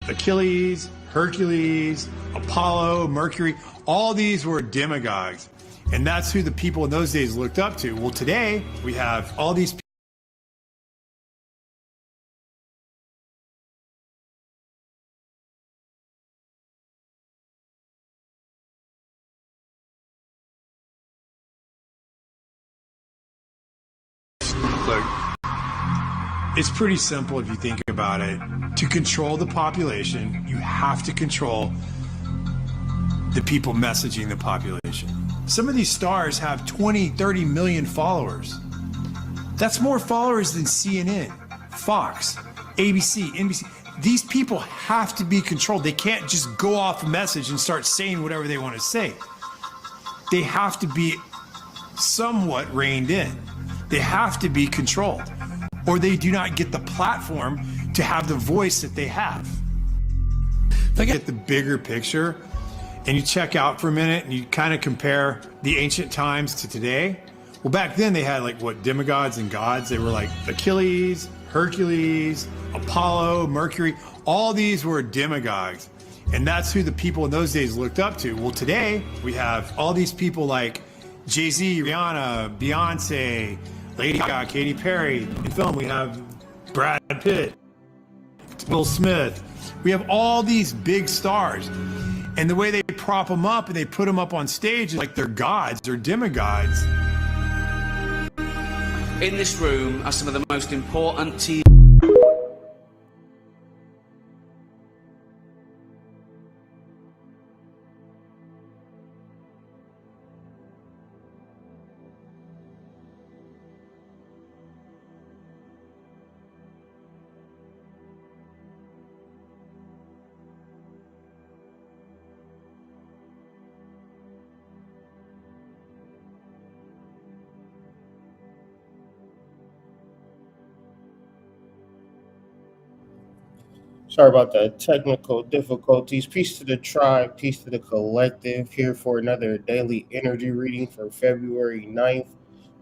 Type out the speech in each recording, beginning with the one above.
Achilles, Hercules, Apollo, Mercury, all these were demagogues. And that's who the people in those days looked up to. Well, today we have all these people. Look, it's pretty simple if you think about it. To control the population, you have to control the people messaging the population. Some of these stars have 20, 30 million followers. That's more followers than CNN, Fox, ABC, NBC. These people have to be controlled. They can't just go off a message and start saying whatever they want to say. They have to be somewhat reined in. They have to be controlled, or they do not get the platform to have the voice that they have. If I get the bigger picture and you check out for a minute and you kind of compare the ancient times to today, well, back then they had like what, demigods and gods. They were like Achilles, Hercules, Apollo, Mercury. All these were demagogues. And that's who the people in those days looked up to. Well, today we have all these people like Jay-Z, Rihanna, Beyonce, Lady Gaga, Katy Perry. In film, we have Brad Pitt, Will Smith. We have all these big stars. And the way they prop them up and they put them up on stage is like they're gods or demigods. In this room are some of the most important TV. Sorry about the technical difficulties. Peace to the tribe, peace to the collective. Here for another daily energy reading for February 9th,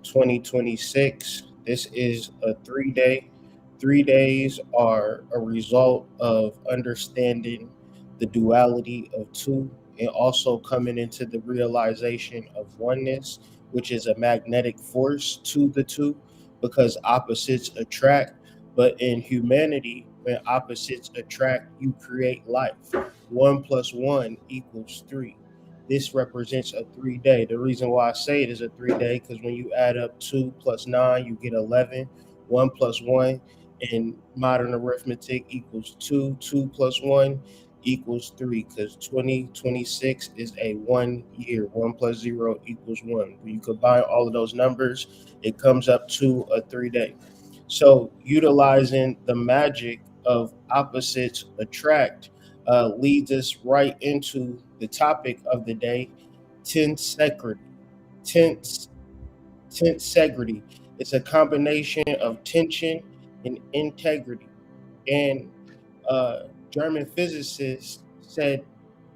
2026. This is a 3-day. 3 days are a result of understanding the duality of two and also coming into the realization of oneness, which is a magnetic force to the two because opposites attract. But in humanity, when opposites attract, you create life. 1 + 1 = 3. This represents a 3-day. The reason why I say it is a 3-day because when you add up 2 + 9, you get 11. 1 + 1 in modern arithmetic equals 2. 2 + 1 = 3 because 2026 is a 1 year. 1 + 0 = 1. When you combine all of those numbers, it comes up to a 3-day. So utilizing the magic of opposites attract leads us right into the topic of the day, tensegrity. Tensegrity. It's a combination of tension and integrity. And German physicists said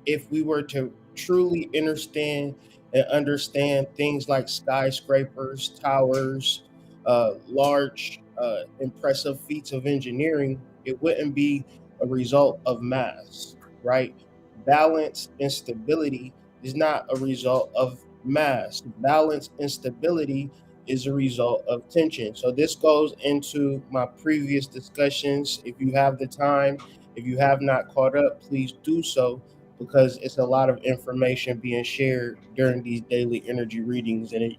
if we were to truly understand things like skyscrapers, towers, large, impressive feats of engineering, it wouldn't be a result of mass, right? Balance and stability is not a result of mass. Balance and stability is a result of tension. So this goes into my previous discussions. If you have the time, if you have not caught up, please do so because it's a lot of information being shared during these daily energy readings. And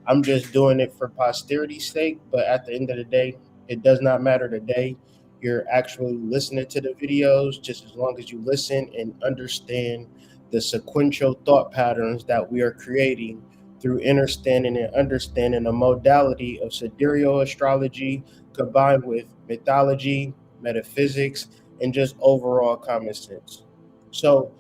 I'm just doing it for posterity's sake, but at the end of the day, it does not matter the day you're actually listening to the videos, just as long as you listen and understand the sequential thought patterns that we are creating through understanding the modality of sidereal astrology combined with mythology, metaphysics, and just overall common sense. So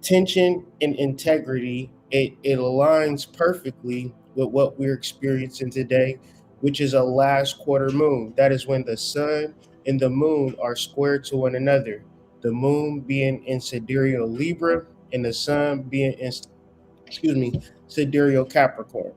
tension and integrity, it aligns perfectly with what we're experiencing today, which is a last quarter moon. That is when the sun and the moon are square to one another. The moon being in sidereal Libra and the sun being in, sidereal Capricorn.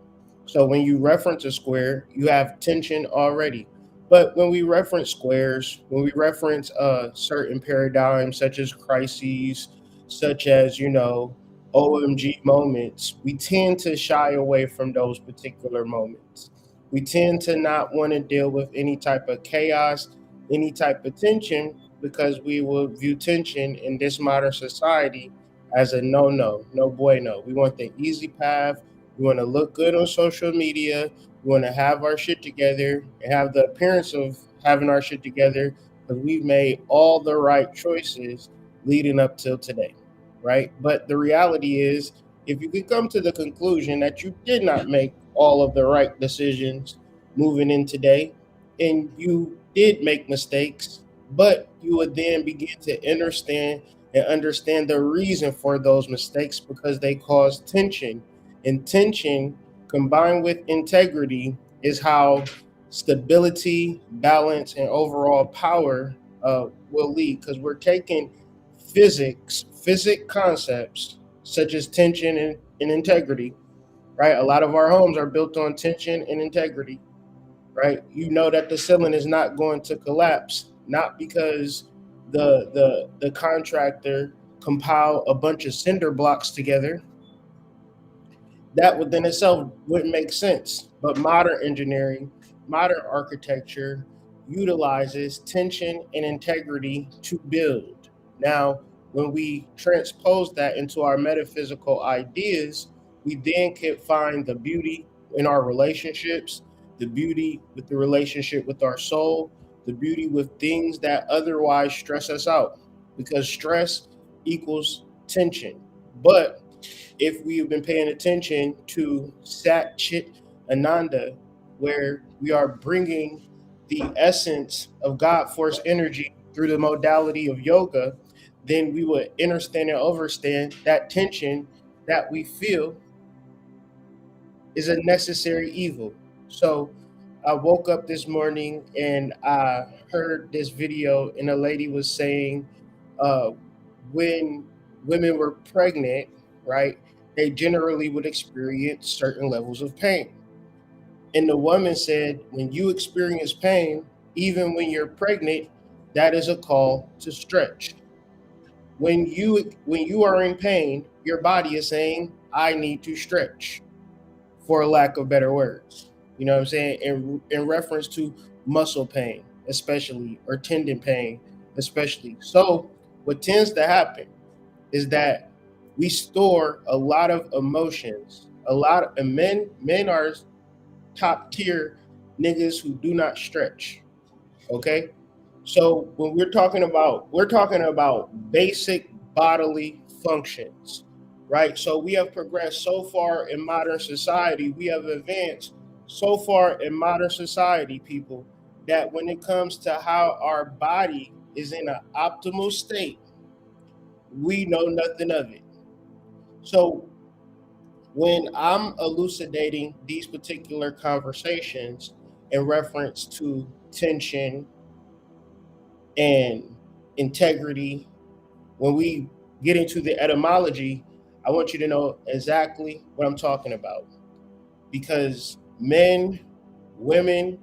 So when you reference a square, you have tension already. But when we reference squares, when we reference certain paradigms such as crises, such as, OMG moments, we tend to shy away from those particular moments. We tend to not want to deal with any type of chaos, any type of tension, because we will view tension in this modern society as a no no, no bueno. We want the easy path. We want to look good on social media. We want to have our shit together and have the appearance of having our shit together because we've made all the right choices leading up till today, right? But the reality is, if you could come to the conclusion that you did not make all of the right decisions moving in today, and you did make mistakes, but you would then begin to understand the reason for those mistakes because they cause tension. And tension combined with integrity is how stability, balance, and overall power will lead. Because we're taking physics concepts such as tension and integrity, right? A lot of our homes are built on tension and integrity, right? You know that the ceiling is not going to collapse, not because the contractor compiled a bunch of cinder blocks together. That within itself wouldn't make sense. But modern engineering, modern architecture utilizes tension and integrity to build. Now, when we transpose that into our metaphysical ideas, we then can find the beauty in our relationships, the beauty with the relationship with our soul, the beauty with things that otherwise stress us out, because stress equals tension. But if we've been paying attention to Sat Chit Ananda, where we are bringing the essence of God force energy through the modality of yoga, then we would understand and overstand that tension that we feel is a necessary evil. So I woke up this morning and I heard this video, and a lady was saying, uh, when women were pregnant, right, they generally would experience certain levels of pain. And the woman said, when you experience pain, even when you're pregnant, that is a call to stretch. When you are in pain, your body is saying, I need to stretch, for a lack of better words. You know what I'm saying? In reference to muscle pain, especially, or tendon pain, especially. So what tends to happen is that we store a lot of emotions. And men are top tier niggas who do not stretch. Okay? So when we're talking about basic bodily functions, right? So we have progressed so far in modern society, we have advanced so far in modern society, people, that when it comes to how our body is in an optimal state, we know nothing of it. So when I'm elucidating these particular conversations in reference to tension and integrity, when we get into the etymology, I want you to know exactly what I'm talking about. Because men, women,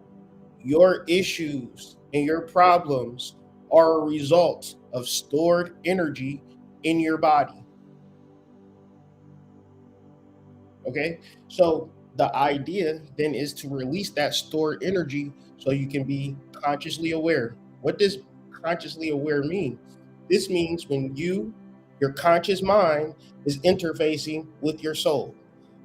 your issues and your problems are a result of stored energy in your body. Okay. So the idea then is to release that stored energy so you can be consciously aware. What does consciously aware mean? This means when your conscious mind is interfacing with your soul.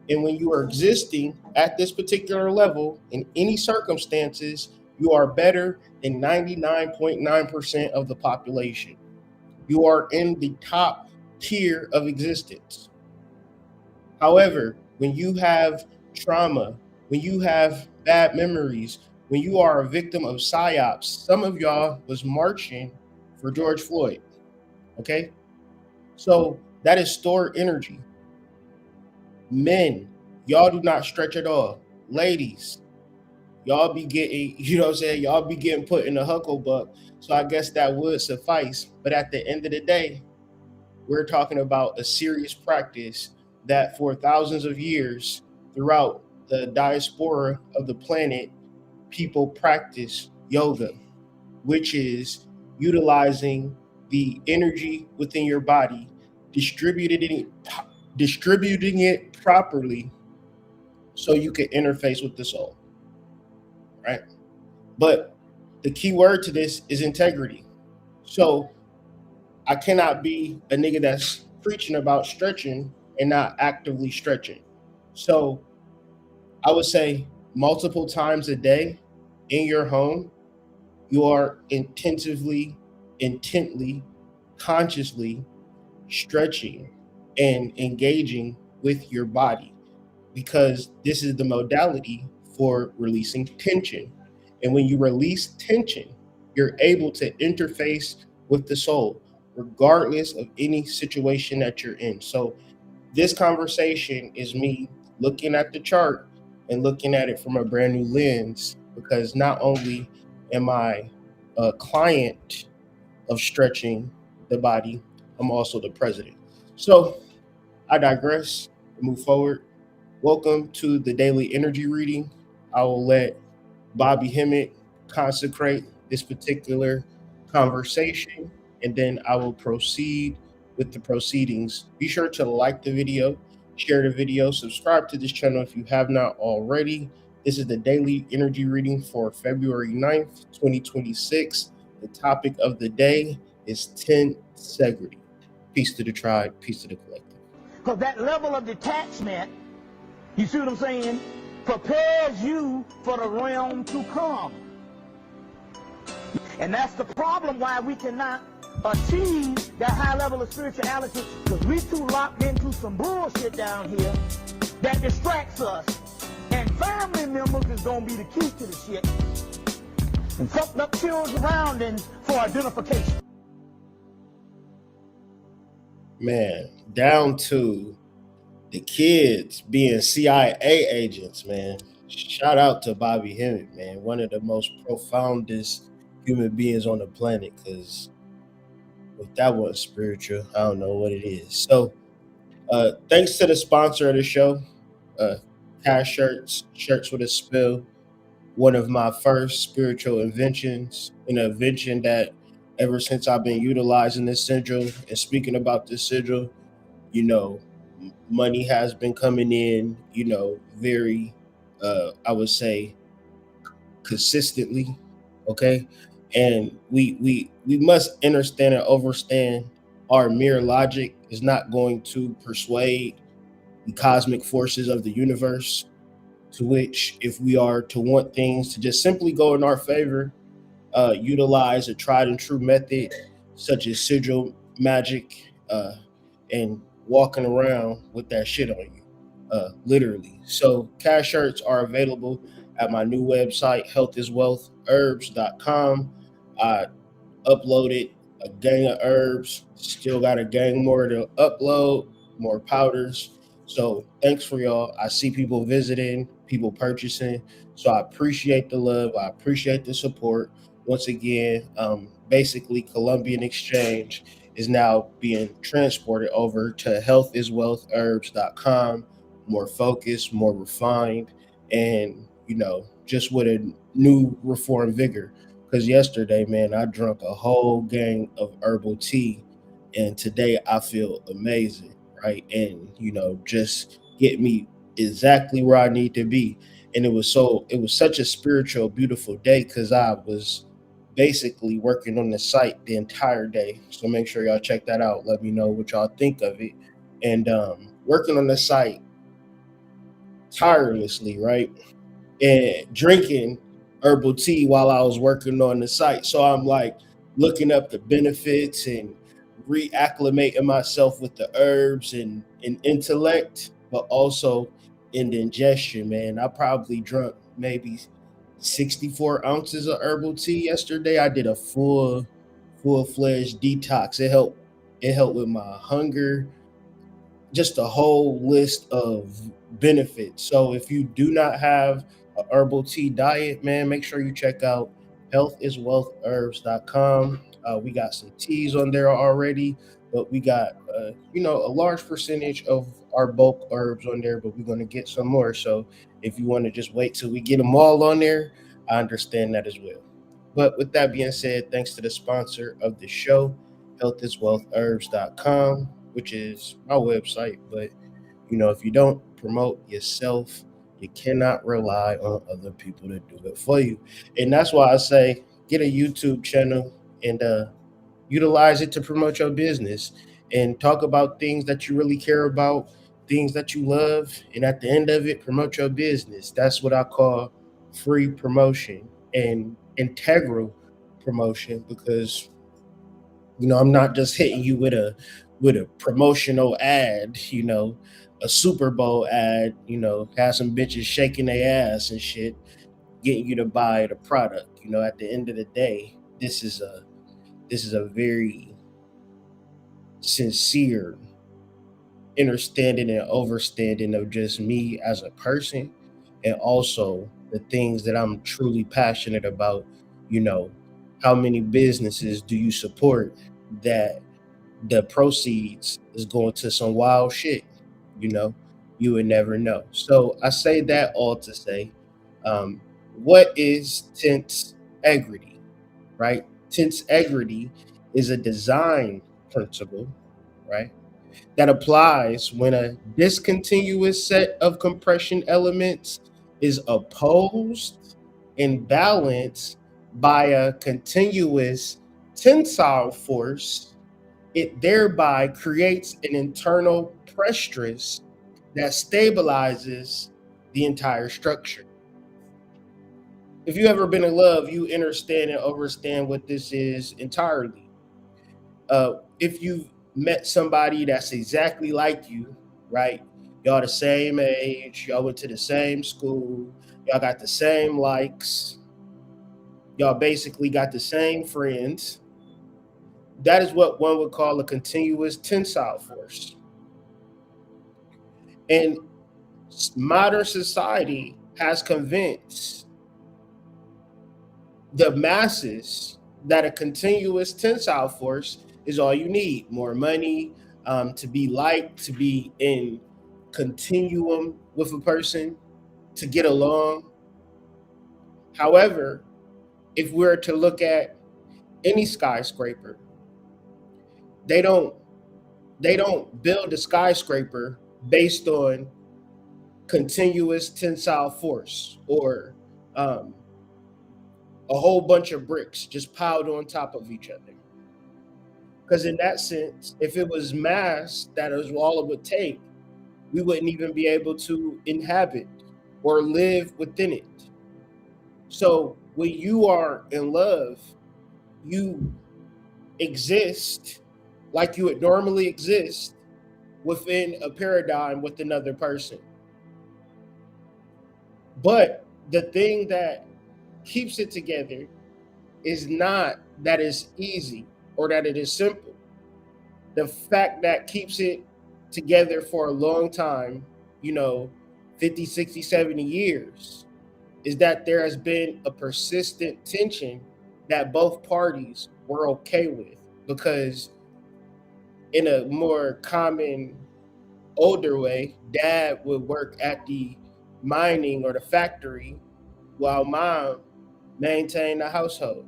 And when you are existing at this particular level in any circumstances, you are better than 99.9% of the population. You are in the top tier of existence. However, when you have trauma, when you have bad memories, when you are a victim of psyops, some of y'all was marching for George Floyd. Okay. So that is stored energy. Men, y'all do not stretch at all. Ladies, y'all be getting, what I'm saying? Y'all be getting put in the huckle buck. So I guess that would suffice. But at the end of the day, we're talking about a serious practice that for thousands of years throughout the diaspora of the planet, people practice yoga, which is utilizing the energy within your body, distributing it properly so you can interface with the soul, right? But the key word to this is integrity. So I cannot be a nigga that's preaching about stretching and not actively stretching. So I would say multiple times a day in your home, you are intently, consciously stretching and engaging with your body, because this is the modality for releasing tension. And when you release tension, you're able to interface with the soul, regardless of any situation that you're in. So, this conversation is me looking at the chart and looking at it from a brand new lens, because not only am I a client of stretching the body, I'm also the president. So, I digress. Move forward. Welcome to the daily energy reading. I will let Bobby Hemmett consecrate this particular conversation, and then I will proceed with the proceedings. Be sure to like the video, share the video, subscribe to this channel if you have not already. This is the daily energy reading for February 9th, 2026. The topic of the day is Tensegrity. Peace to the tribe, peace to the collective. Because that level of detachment, you see what I'm saying, prepares you for the realm to come. And that's the problem why we cannot achieve that high level of spirituality, because we too locked into some bullshit down here that distracts us. And family members is going to be the key to the shit. And fucked up children surroundings for identification. Man, down to the kids being CIA agents, man. Shout out to Bobby Hemmett, man. One of the most profoundest human beings on the planet, because if that wasn't spiritual, I don't know what it is. So thanks to the sponsor of the show, Cash Shirts with a Spill, one of my first spiritual inventions, an invention that ever since I've been utilizing this sigil and speaking about this sigil, you know, money has been coming in, very, I would say, consistently. Okay. And we must understand and overstand our mere logic is not going to persuade the cosmic forces of the universe, to which, if we are to want things to just simply go in our favor, utilize a tried and true method such as sigil magic, and walking around with that shit on you, literally. So cash shirts are available at my new website, healthiswealthherbs.com. I uploaded a gang of herbs, still got a gang more to upload, more powders. So thanks for y'all. I see people visiting, people purchasing. So I appreciate the love. I appreciate the support. Once again, basically Colombian Exchange is now being transported over to healthiswealthherbs.com, more focused, more refined, and, just with a new reformed vigor. Because yesterday, man, I drank a whole gang of herbal tea, and today I feel amazing, right? And, just get me exactly where I need to be. And it was such a spiritual, beautiful day, because I was basically working on the site the entire day. So make sure y'all check that out. Let me know what y'all think of it. And working on the site tirelessly, right? And drinking herbal tea while I was working on the site. So I'm like looking up the benefits and reacclimating myself with the herbs and intellect, but also in the ingestion, man. I probably drunk maybe 64 ounces of herbal tea yesterday. I did a full-fledged detox. It helped with my hunger, just a whole list of benefits. So if you do not have a herbal tea diet, man, make sure you check out healthiswealthherbs.com. We got some teas on there already, but we got a large percentage of our bulk herbs on there, but we're going to get some more. So if you want to just wait till we get them all on there, I understand that as well. But with that being said, thanks to the sponsor of the show, healthiswealthherbs.com, which is my website. But if you don't promote yourself, you cannot rely on other people to do it for you. And that's why I say get a YouTube channel and utilize it to promote your business and talk about things that you really care about, things that you love, and at the end of it, promote your business. That's what I call free promotion and integral promotion, because I'm not just hitting you with a promotional ad, a Super Bowl ad, have some bitches shaking their ass and shit, getting you to buy the product. At the end of the day, this is a very sincere understanding and overstanding of just me as a person, and also the things that I'm truly passionate about. How many businesses do you support that the proceeds is going to some wild shit? You would never know. So I say that all to say, what is Tensegrity, right? Tensegrity is a design principle, right, that applies when a discontinuous set of compression elements is opposed and balanced by a continuous tensile force. It thereby creates an internal pressure that stabilizes the entire structure. If you ever been in love, you understand and understand what this is entirely. If you've met somebody that's exactly like you, right? Y'all the same age, y'all went to the same school, y'all got the same likes, y'all basically got the same friends. That is what one would call a continuous tensile force. And modern society has convinced the masses that a continuous tensile force is all you need. More money, to be liked, to be in continuum with a person, to get along. However, if we're to look at any skyscraper, they don't build a skyscraper based on continuous tensile force or a whole bunch of bricks just piled on top of each other. Because in that sense, if it was mass, that is all it would take, we wouldn't even be able to inhabit or live within it. So when you are in love, you exist like you would normally exist within a paradigm with another person. But the thing that keeps it together is not that it's easy or that it is simple. The fact that keeps it together for a long time, 50, 60, 70 years, is that there has been a persistent tension that both parties were okay with. Because in a more common, older way, dad would work at the mining or the factory while mom maintained the household.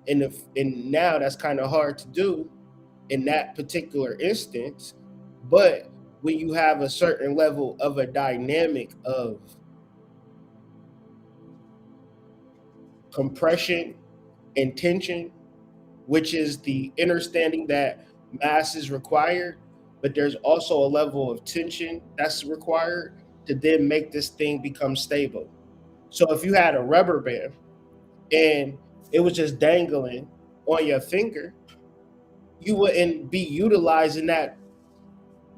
And now that's kind of hard to do in that particular instance. But when you have a certain level of a dynamic of compression and tension, which is the understanding that mass is required, but there's also a level of tension that's required to then make this thing become stable. So if you had a rubber band and it was just dangling on your finger, you wouldn't be utilizing that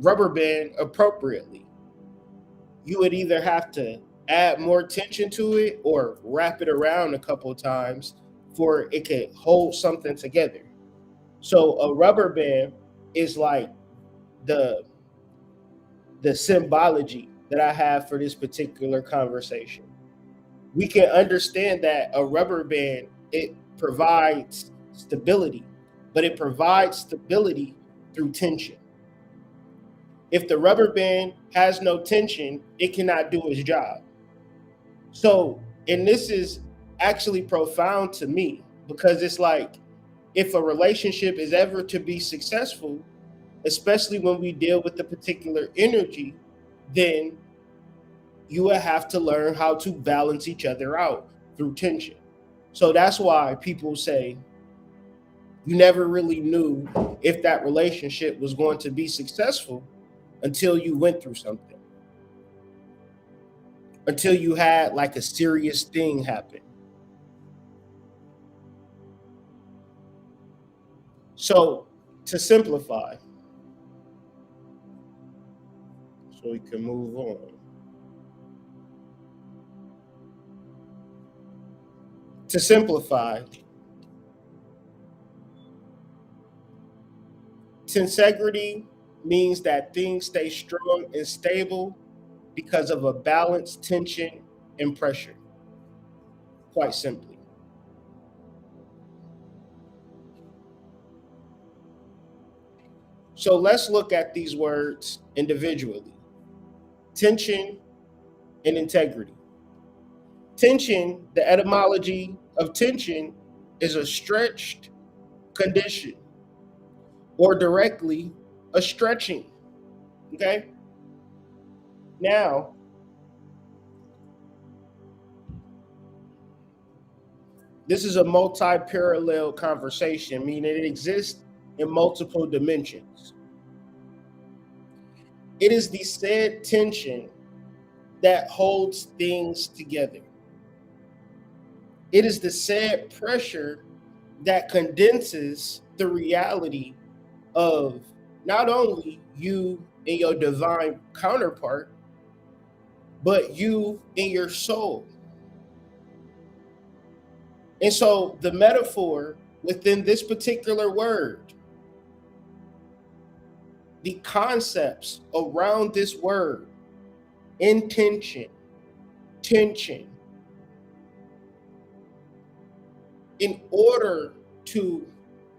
rubber band appropriately. You would either have to add more tension to it or wrap it around a couple of times for it could hold something together. So a rubber band is like the symbology that I have for this particular conversation. We can understand that a rubber band, it provides stability, but it provides stability through tension. If the rubber band has no tension, it cannot do its job. So, and this is actually profound to me, because it's like, if a relationship is ever to be successful, especially when we deal with the particular energy, then you will have to learn how to balance each other out through tension. So that's why people say you never really knew if that relationship was going to be successful until you went through something, until you had like a serious thing happen. So to simplify, so we can move on. To simplify, tensegrity means that things stay strong and stable because of a balanced tension and pressure, quite simply. So let's look at these words individually. Tension and integrity. Tension, the etymology of tension, is a stretched condition, or directly a stretching. Okay? Now, this is a multi-parallel conversation, meaning it exists in multiple dimensions. It is the said tension that holds things together. It is the said pressure that condenses the reality of not only you and your divine counterpart, but you and your soul. And so the metaphor within this particular word, the concepts around this word, intention, tension, in order to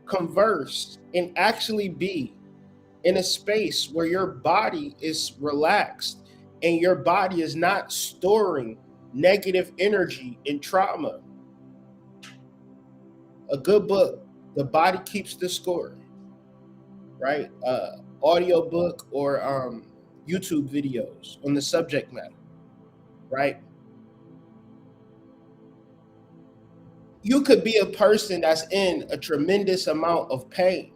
converse and actually be in a space where your body is relaxed and your body is not storing negative energy and trauma. A good book, The Body Keeps the Score, right? Audio book or YouTube videos on the subject matter, right? You could be a person that's in a tremendous amount of pain,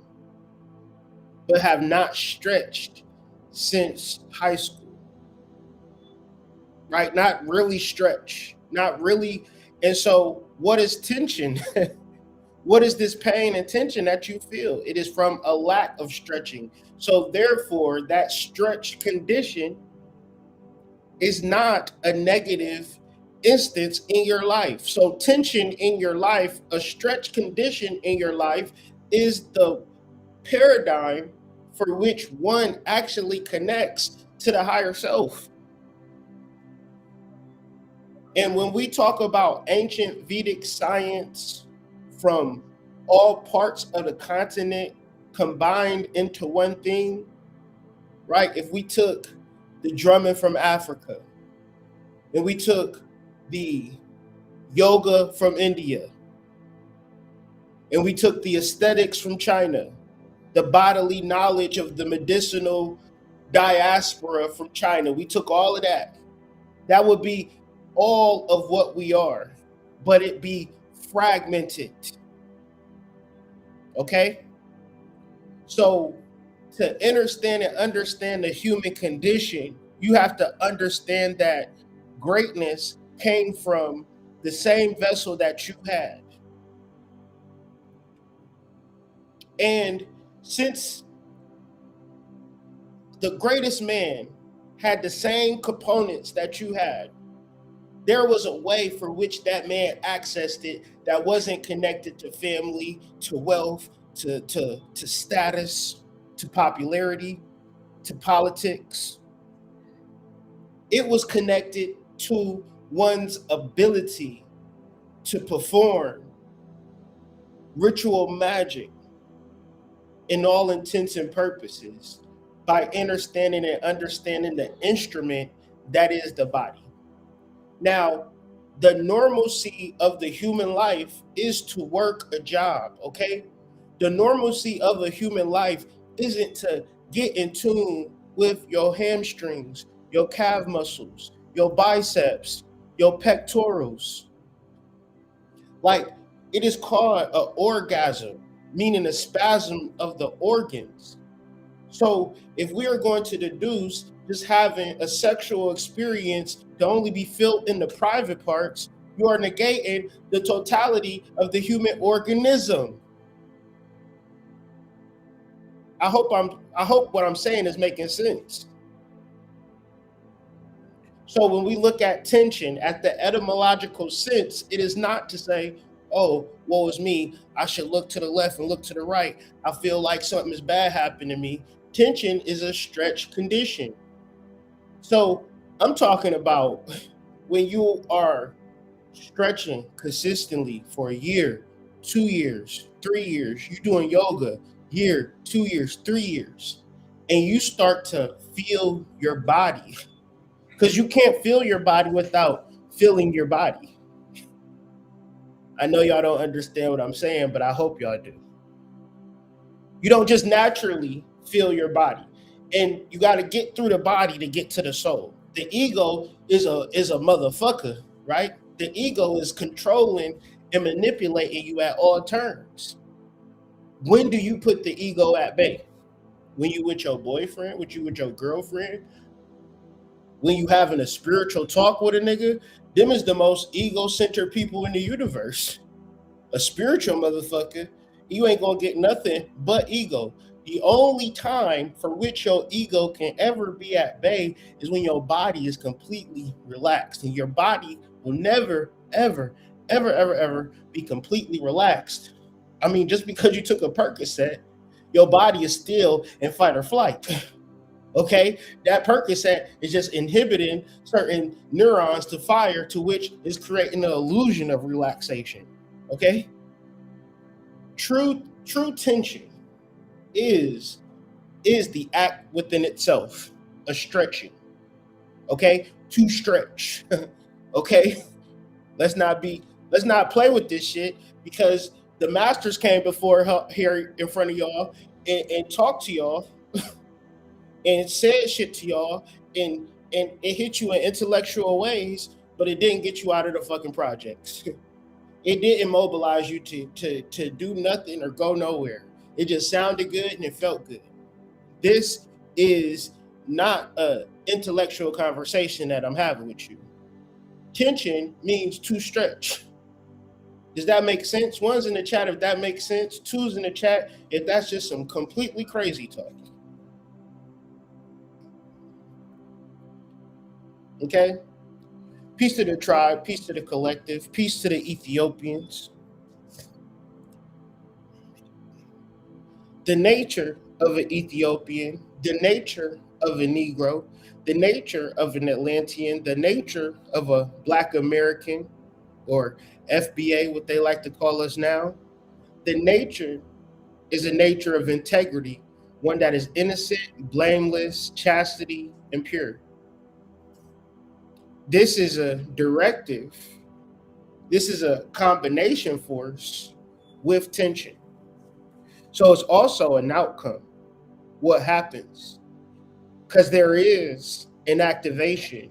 but have not stretched since high school, right? Not really stretch, not really. And so what is tension? What is this pain and tension that you feel? It is from a lack of stretching. So therefore, that stretched condition is not a negative instance in your life. So tension in your life, a stretched condition in your life, is the paradigm for which one actually connects to the higher self. And when we talk about ancient Vedic science from all parts of the continent combined into one thing, right? If we took the drumming from Africa, and we took the yoga from India, and we took the aesthetics from China, the bodily knowledge of the medicinal diaspora from China, we took all of that. That would be all of what we are, but it be fragmented. Okay? So to understand the human condition, you have to understand that greatness came from the same vessel that you had. And since the greatest man had the same components that you had, there was a way for which that man accessed it that wasn't connected to family, to wealth, to status, to popularity, to politics. It was connected to one's ability to perform ritual magic in all intents and purposes by understanding the instrument that is the body. Now, The normalcy of the human life is to work a job, okay? The normalcy of a human life isn't to get in tune with your hamstrings, your calf muscles, your biceps, your pectorals. Like, it is called an orgasm, meaning a spasm of the organs. So if we are going to deduce just having a sexual experience to only be filled in the private parts, you are negating the totality of the human organism. I hope what I'm saying is making sense. So when we look at tension at the etymological sense, it is not to say, oh, woe is me, I should look to the left and look to the right, I feel like something is bad happening to me. Tension is a stretched condition. So I'm talking about when you are stretching consistently for a year, 2 years, 3 years, you're doing yoga, year, 2 years, 3 years, and you start to feel your body, because you can't feel your body without feeling your body. I know y'all don't understand what I'm saying, but I hope y'all do. You don't just naturally feel your body, and you got to get through the body to get to the soul. The ego is a motherfucker, right? The ego is controlling and manipulating you at all turns. When do you put the ego at bay? When you with your boyfriend, when you with your girlfriend, when you having a spiritual talk with a nigga, them is the most ego-centered people in the universe. A spiritual motherfucker, you ain't gonna get nothing but ego. The only time for which your ego can ever be at bay is when your body is completely relaxed, and your body will never, ever, ever, ever, ever be completely relaxed. I mean, just because you took a Percocet, your body is still in fight or flight. Okay, that Percocet is just inhibiting certain neurons to fire, to which is creating an illusion of relaxation. Okay, true tension is the act within itself, a stretching. Okay, to stretch. Okay, let's not play with this shit, because the masters came before here in front of y'all and talked to y'all and said shit to y'all, and it hit you in intellectual ways, but it didn't get you out of the fucking projects. It didn't mobilize you to do nothing or go nowhere. It just sounded good and it felt good. This is not an intellectual conversation that I'm having with you. Tension means to stretch. Does that make sense? One's in the chat if that makes sense. Two's in the chat if that's just some completely crazy talk. Okay? Peace to the tribe, peace to the collective, peace to the Ethiopians. The nature of an Ethiopian, the nature of a Negro, the nature of an Atlantean, the nature of a Black American, or FBA, what they like to call us now, the nature is a nature of integrity, one that is innocent, blameless, chastity, and pure. This is a directive. This is a combination force with tension. So it's also an outcome. What happens? Because there is an activation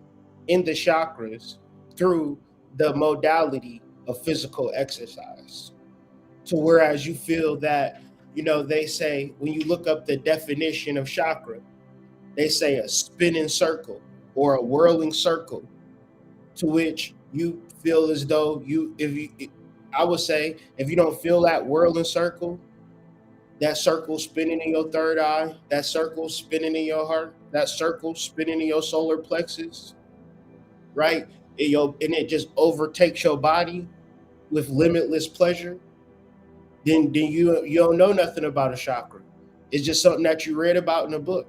in the chakras through the modality of physical exercise. So whereas you feel that, they say, when you look up the definition of chakra, they say a spinning circle or a whirling circle, to which you feel as though I would say, if you don't feel that whirling circle, that circle spinning in your third eye, that circle spinning in your heart, that circle spinning in your solar plexus, right? And it just overtakes your body with limitless pleasure, then you don't know nothing about a chakra. It's just something that you read about in a book.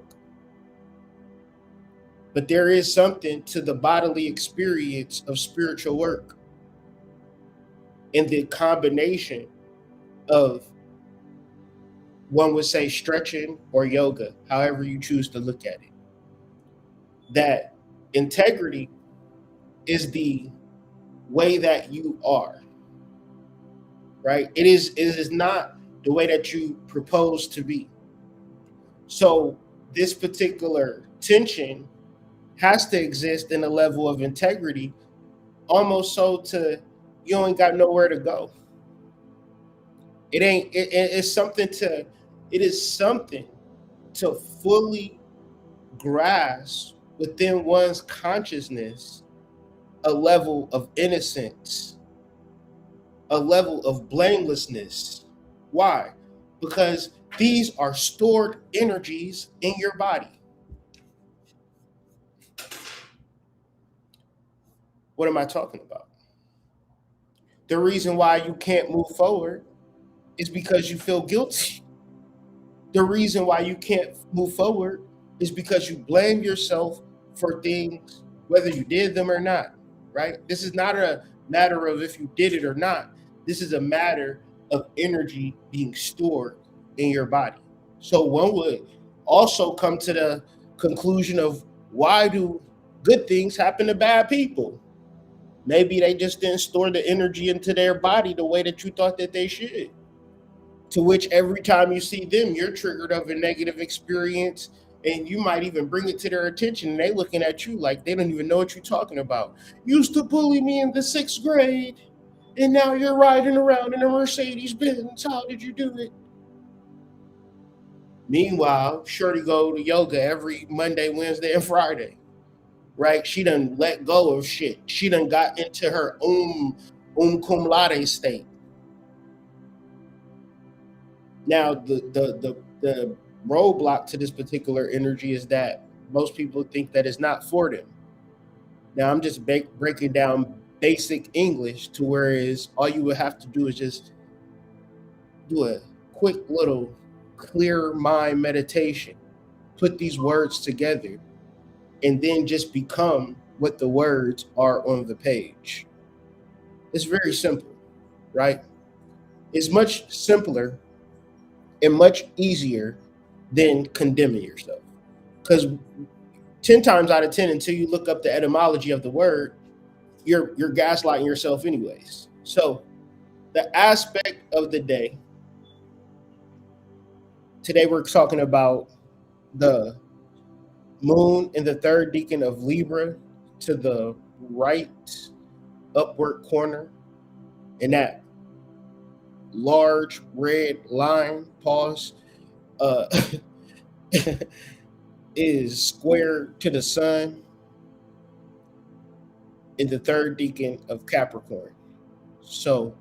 But there is something to the bodily experience of spiritual work, and the combination of, one would say, stretching or yoga, however you choose to look at it. That integrity is the way that you are, right? It is not the way that you propose to be. So this particular tension has to exist in a level of integrity, almost so to you ain't got nowhere to go. It's something to, it is something to fully grasp within one's consciousness a level of innocence, a level of blamelessness. Why? Because these are stored energies in your body. What am I talking about? The reason why you can't move forward is because you feel guilty. The reason why you can't move forward is because you blame yourself for things, whether you did them or not, right? This is not a matter of if you did it or not. This is a matter of energy being stored in your body. So one would also come to the conclusion of, why do good things happen to bad people? Maybe they just didn't store the energy into their body the way that you thought that they should. To which every time you see them, you're triggered of a negative experience, and you might even bring it to their attention, and they looking at you like they don't even know what you're talking about. You used to bully me in the 6th grade, and now you're riding around in a Mercedes Benz. How did you do it? Meanwhile, Shorty go to yoga every Monday, Wednesday, and Friday, right? She done let go of shit. She done got into her cum laude state. Now, the roadblock to this particular energy is that most people think that it's not for them. Now, I'm just breaking down basic English to where is all you would have to do is just do a quick little clear mind meditation, put these words together, and then just become what the words are on the page. It's very simple, right? It's much simpler and much easier than condemning yourself. Because 10 times out of 10, until you look up the etymology of the word, you're gaslighting yourself anyways. So the aspect of the day, today we're talking about the moon in the 3rd decan of Libra to the right upward corner, and that large red line, pause, is square to the sun in the 3rd decan of Capricorn. So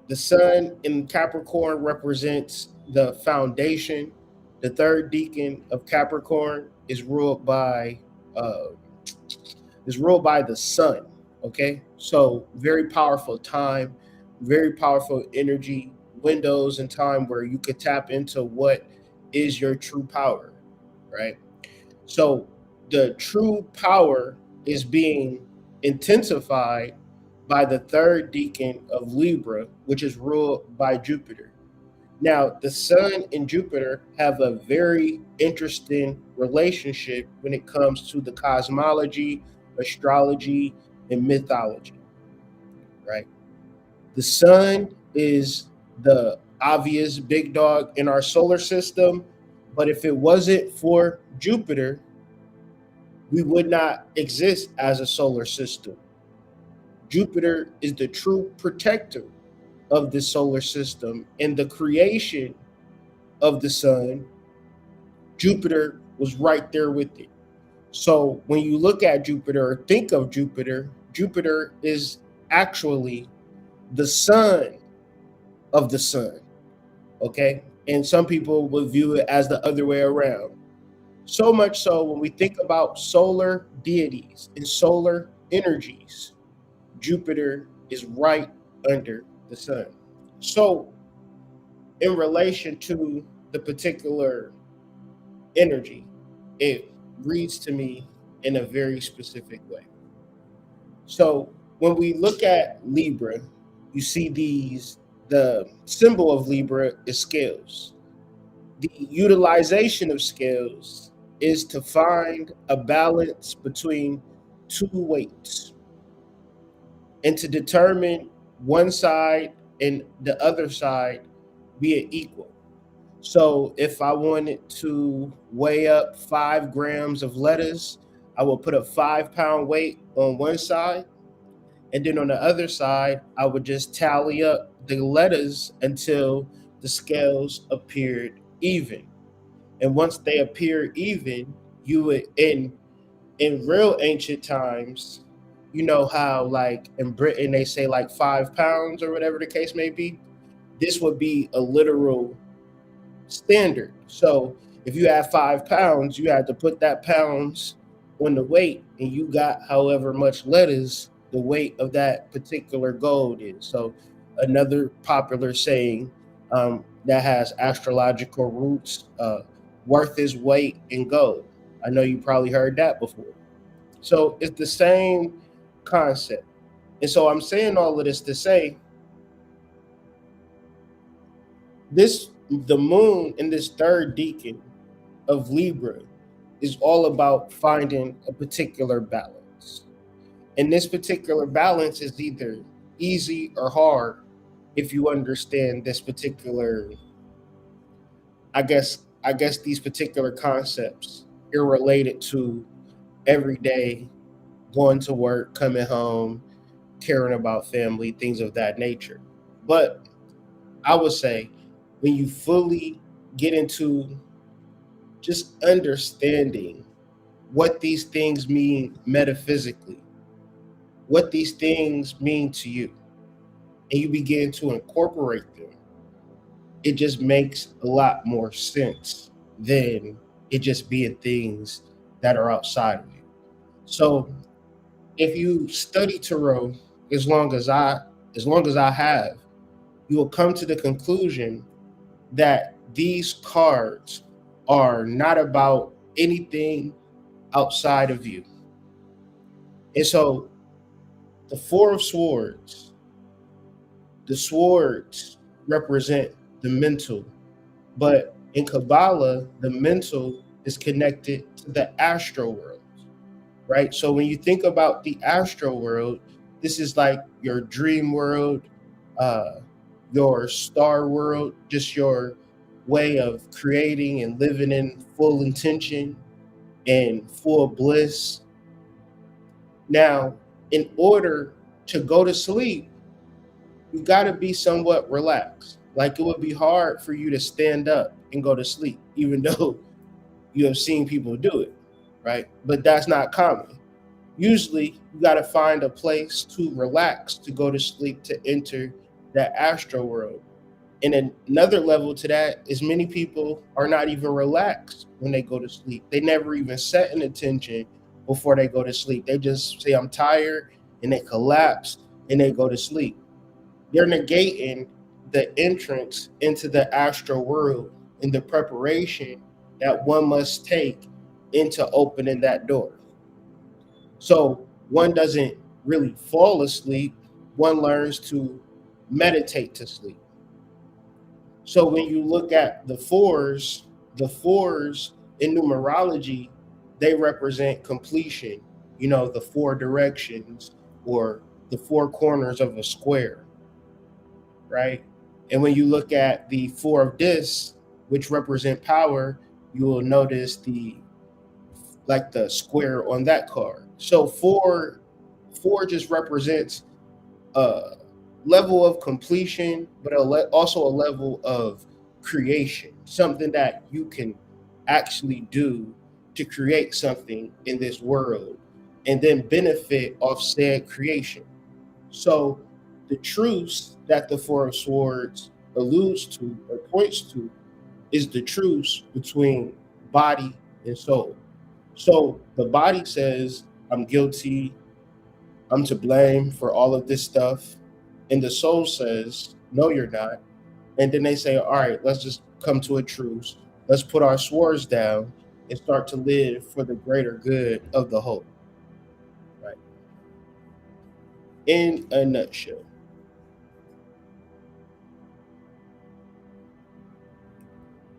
the sun in Capricorn represents the foundation. The 3rd decan of Capricorn is ruled by the sun. Okay, so very powerful time, very powerful energy, windows and time where you could tap into what is your true power, right? So the true power is being intensified by the 3rd decan of Libra, which is ruled by Jupiter. Now, the sun and Jupiter have a very interesting relationship when it comes to the cosmology, astrology, and mythology, right? The sun is the obvious big dog in our solar system, but if it wasn't for Jupiter, we would not exist as a solar system. Jupiter is the true protector of the solar system. In the creation of the sun, Jupiter was right there with it. So when you look at Jupiter or think of Jupiter, Jupiter is actually the son of the sun, okay? And some people would view it as the other way around. So much so when we think about solar deities and solar energies, Jupiter is right under the sun. So in relation to the particular energy, it reads to me in a very specific way. So when we look at Libra, you see the symbol of Libra is scales. The utilization of scales is to find a balance between two weights. and to determine one side and the other side being equal. So if I wanted to weigh up 5 grams of lettuce, I will put a 5 pound weight on one side. And then on the other side, I would just tally up the lettuce until the scales appeared even. And once they appear even, you would in real ancient times, you know how like in Britain they say like 5 pounds or whatever the case may be. This would be a literal standard. So if you had 5 pounds, you had to put that pounds on the weight, and you got however much lettuce the weight of that particular gold is. So another popular saying that has astrological roots: worth is weight in gold. I know you probably heard that before. So it's the same concept. And so I'm saying all of this to say this: the moon in this third decan of Libra is all about finding a particular balance. And this particular balance is either easy or hard if you understand this particular, I guess these particular concepts are related to everyday going to work, coming home, caring about family, things of that nature. But I would say when you fully get into just understanding what these things mean metaphysically, what these things mean to you, and you begin to incorporate them, it just makes a lot more sense than it just being things that are outside of you. So if you study tarot as long as I have, you will come to the conclusion that these cards are not about anything outside of you. And so the Four of Swords, the swords represent the mental, but in Kabbalah, the mental is connected to the astral world, right? So when you think about the astral world, this is like your dream world, uh, your star world, just your way of creating and living in full intention and full bliss. Now, in order to go to sleep, you got to be somewhat relaxed. Like it would be hard for you to stand up and go to sleep, even though you have seen people do it, right? But that's not common. Usually, you got to find a place to relax to go to sleep to enter that astral world. And another level to that is many people are not even relaxed when they go to sleep. They never even set an intention before they go to sleep. They just say, I'm tired, and they collapse and they go to sleep. They're negating the entrance into the astral world and the preparation that one must take into opening that door. So one doesn't really fall asleep, one learns to meditate to sleep. So when you look at the fours in numerology, they represent completion, the four directions or the four corners of a square, right? And when you look at the four of discs, which represent power, you will notice the square on that card. So four just represents a level of completion, but also a level of creation, something that you can actually do to create something in this world and then benefit off said creation. So the truce that the Four of Swords alludes to or points to is the truce between body and soul. So the body says, I'm guilty, I'm to blame for all of this stuff. And the soul says, no, you're not. And then they say, all right, let's just come to a truce. Let's put our swords down and start to live for the greater good of the whole. Right. In a nutshell.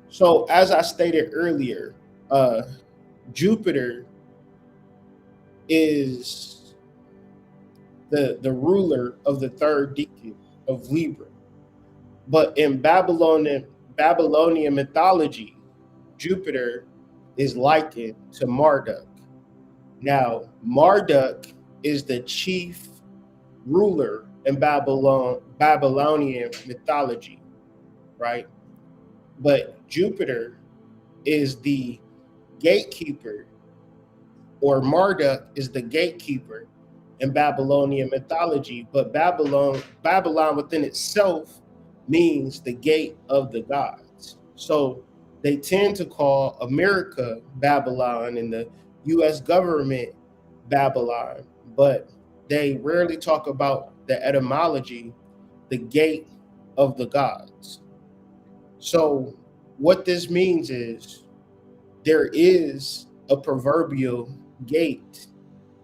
So as I stated earlier, Jupiter is the ruler of the third decan of Libra. But in Babylonian mythology, Jupiter is likened to Marduk. Now, Marduk is the chief ruler in Babylonian mythology, right? But Jupiter is the gatekeeper, or Marduk is the gatekeeper in Babylonian mythology. But Babylon within itself means the gate of the gods. So they tend to call America Babylon and the US government Babylon, but they rarely talk about the etymology, the gate of the gods. So what this means is there is a proverbial gate.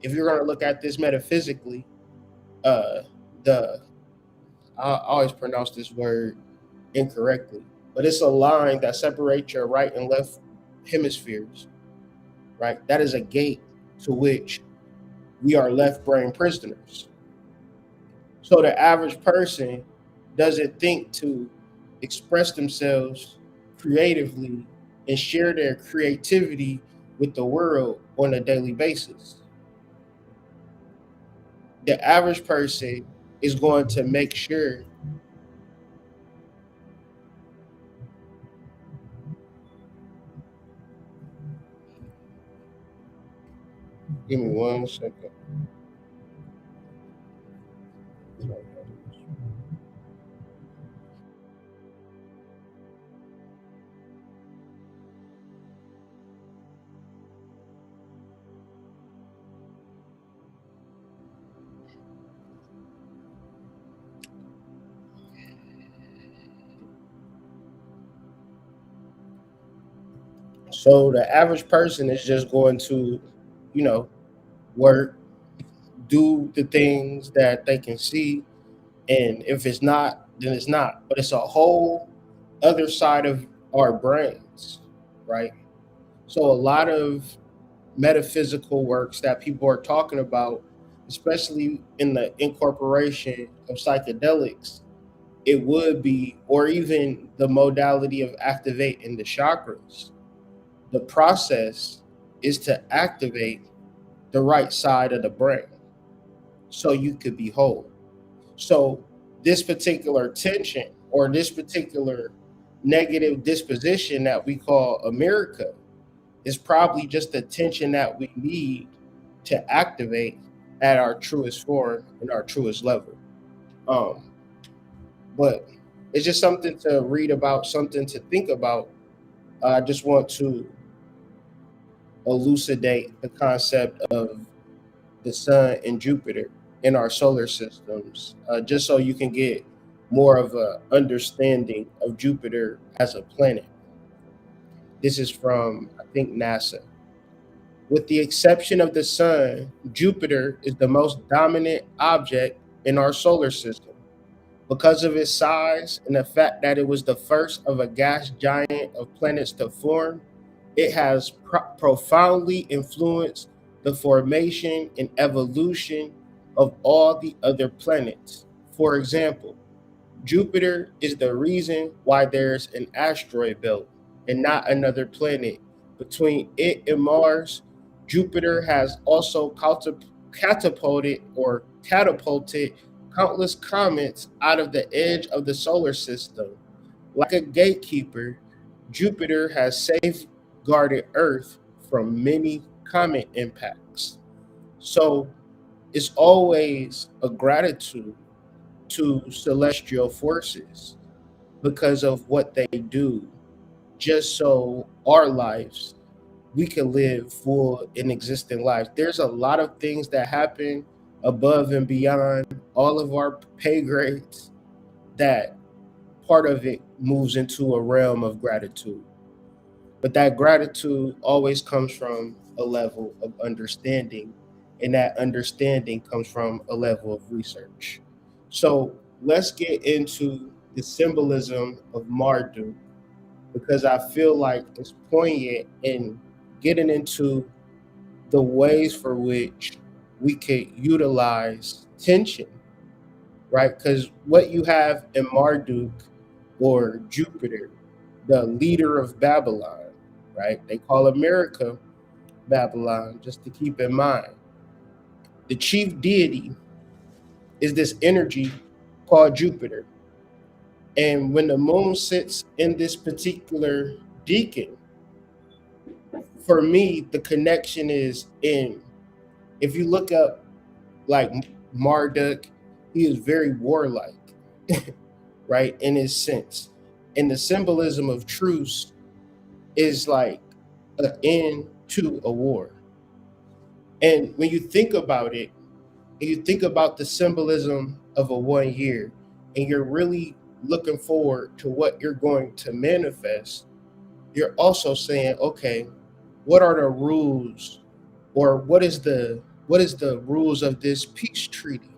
If you're going to look at this metaphysically, the I always pronounce this word incorrectly, but it's a line that separates your right and left hemispheres, right? That is a gate to which we are left brain prisoners. So the average person doesn't think to express themselves creatively and share their creativity with the world on a daily basis. The average person is going to make sure. Give me 1 second. So the average person is just going to, you know, work, do the things that they can see, and if it's not, then it's not. But it's a whole other side of our brains, right? So a lot of metaphysical works that people are talking about, especially in the incorporation of psychedelics, it would be, or even the modality of activating the chakras. The process is to activate the right side of the brain so you could be whole. So this particular tension or this particular negative disposition that we call America is probably just the tension that we need to activate at our truest form and our truest level. Um, but it's just something to read about, something to think about. I just want to elucidate the concept of the sun and Jupiter in our solar systems, just so you can get more of a understanding of Jupiter as a planet. This is from, I think, NASA. With the exception of the sun, Jupiter is the most dominant object in our solar system. Because of its size and the fact that it was the first of a gas giant of planets to form, it has profoundly influenced the formation and evolution of all the other planets. For example, Jupiter is the reason why there's an asteroid belt and not another planet between it and Mars. Jupiter has also catapulted countless comets out of the edge of the solar system. Like a gatekeeper, Jupiter has safeguarded Earth from many comet impacts. So it's always a gratitude to celestial forces because of what they do, just so our lives, we can live full and existing lives. There's a lot of things that happen above and beyond all of our pay grades that part of it moves into a realm of gratitude. But that gratitude always comes from a level of understanding, and that understanding comes from a level of research. So let's get into the symbolism of Marduk, because I feel like it's poignant in getting into the ways for which we could utilize tension, right? Because what you have in Marduk or Jupiter, the leader of Babylon, right? They call America Babylon, just to keep in mind. The chief deity is this energy called Jupiter. And when the moon sits in this particular deacon, for me, the connection is in, if you look up like Marduk, he is very warlike, right? In his sense. And the symbolism of truce is like an end to a war. And when you think about it, and you think about the symbolism of a 1 year, and you're really looking forward to what you're going to manifest, you're also saying, okay, what are the rules, or what is the rules of this peace treaty?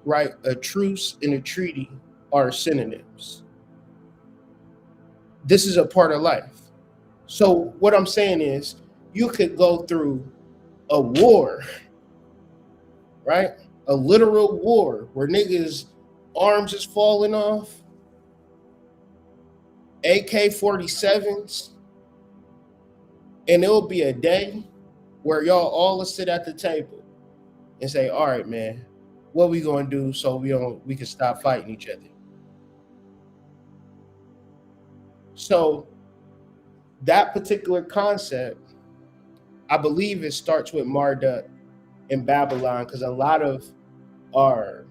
Right? A truce and a treaty are synonyms. This is a part of life. So what I'm saying is, you could go through a war, right? A literal war where niggas arms is falling off, AK-47s, and it'll be a day where y'all all will sit at the table and say, all right, man, what we gonna do so we can stop fighting each other? So that particular concept, I believe it starts with Marduk in Babylon, because a lot of our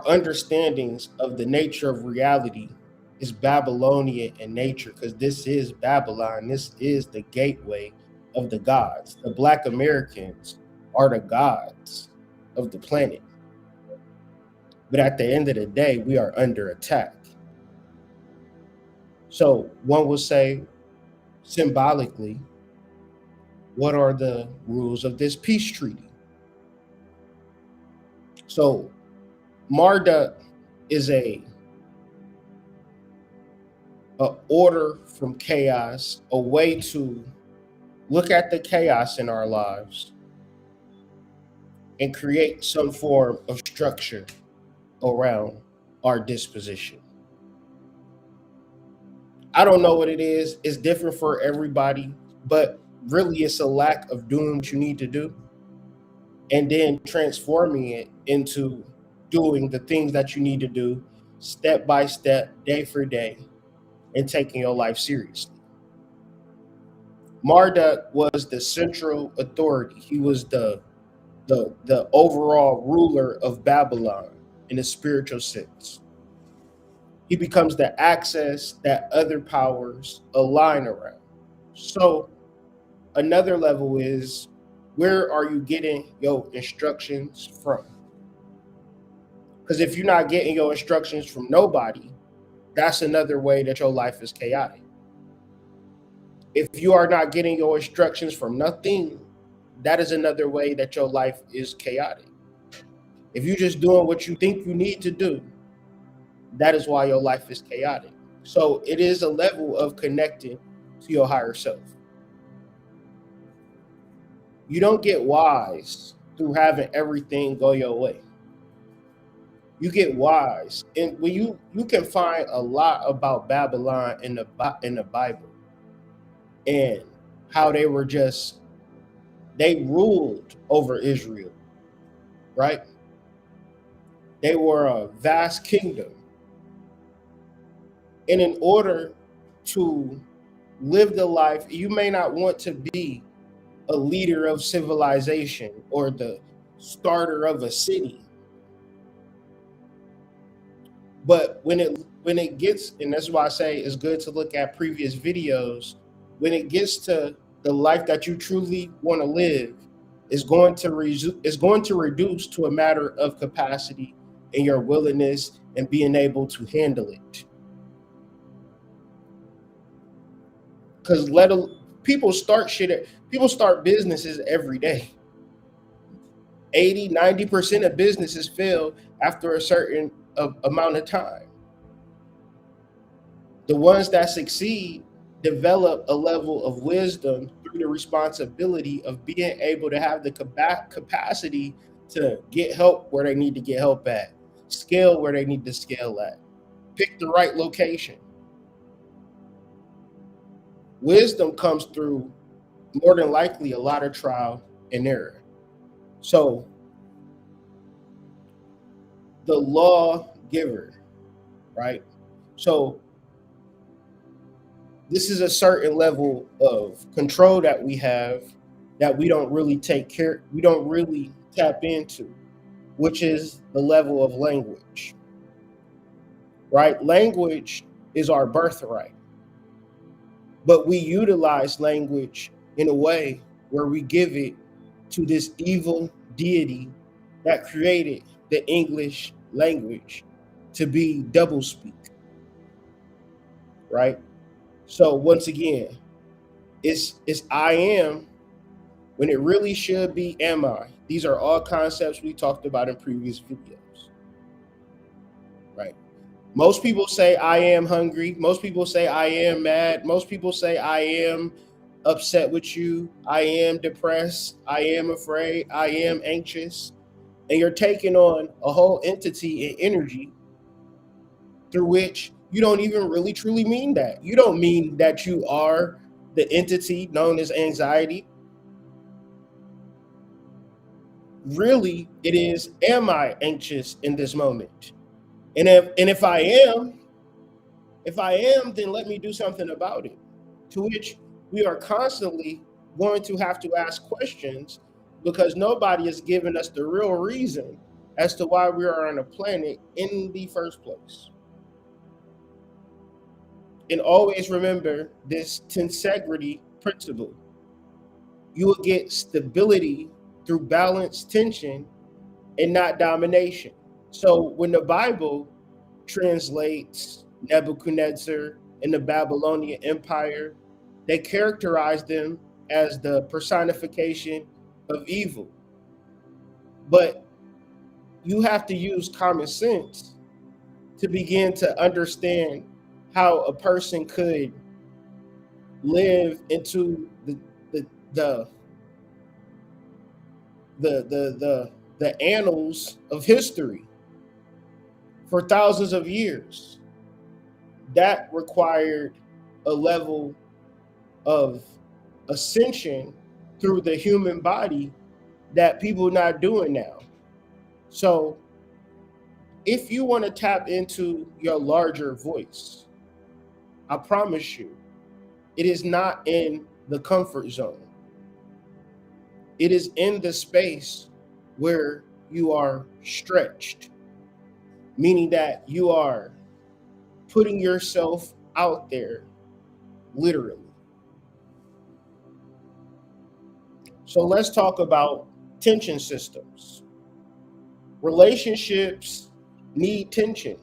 understandings of the nature of reality is Babylonian in nature, because this is Babylon. This is the gateway of the gods. The Black Americans are the gods of the planet. But at the end of the day, we are under attack. So one would say, symbolically, what are the rules of this peace treaty? So Marduk is a order from chaos, a way to look at the chaos in our lives and create some form of structure around our disposition. I don't know what it is. It's different for everybody, but really it's a lack of doing what you need to do and then transforming it into doing the things that you need to do step by step, day for day, and taking your life seriously. Marduk was the central authority. He was the overall ruler of Babylon in a spiritual sense. He becomes the access that other powers align around. So another level is, where are you getting your instructions from? Because if you're not getting your instructions from nobody, that's another way that your life is chaotic. If you are not getting your instructions from nothing, that is another way that your life is chaotic. If you're just doing what you think you need to do, that is why your life is chaotic. So it is a level of connecting to your higher self. You don't get wise through having everything go your way. You get wise, and when you can find a lot about Babylon in the Bible, and how they ruled over Israel, right? They were a vast kingdom, and in order to live the life, you may not want to be a leader of civilization or the starter of a city. But when it gets, and that's why I say it's good to look at previous videos, when it gets to the life that you truly want to live, is going to reduce to a matter of capacity and your willingness and being able to handle it. Because people start businesses every day. 80-90% of businesses fail after a certain amount of time. The ones that succeed develop a level of wisdom through the responsibility of being able to have the capacity to get help where they need to get help at, scale where they need to scale at, pick the right location. Wisdom comes through more than likely a lot of trial and error. So the law giver, right? So this is a certain level of control that we have that we don't really tap into, which is the level of language, right? Language is our birthright, but we utilize language in a way where we give it to this evil deity that created the English language to be doublespeak, right? So once again, it's I am when it really should be am I. These are all concepts we talked about in previous videos, right? Most people say I am hungry. Most people say I am mad. Most people say I am upset with you. I am depressed. I am afraid. I am anxious. And you're taking on a whole entity and energy through which you don't even really truly mean that. You don't mean that you are the entity known as anxiety. Really, it is, am I anxious in this moment? And if I am, then let me do something about it. To which we are constantly going to have to ask questions because nobody has given us the real reason as to why we are on a planet in the first place. And always remember this tensegrity principle. You will get stability through balance, tension, and not domination. So when the Bible translates Nebuchadnezzar and the Babylonian Empire, they characterize them as the personification of evil. But you have to use common sense to begin to understand how a person could live into the annals of history for thousands of years. That required a level of ascension through the human body that people are not doing now. So if you want to tap into your larger voice, I promise you, it is not in the comfort zone. It is in the space where you are stretched, meaning that you are putting yourself out there, literally. So let's talk about tension systems. Relationships need tension.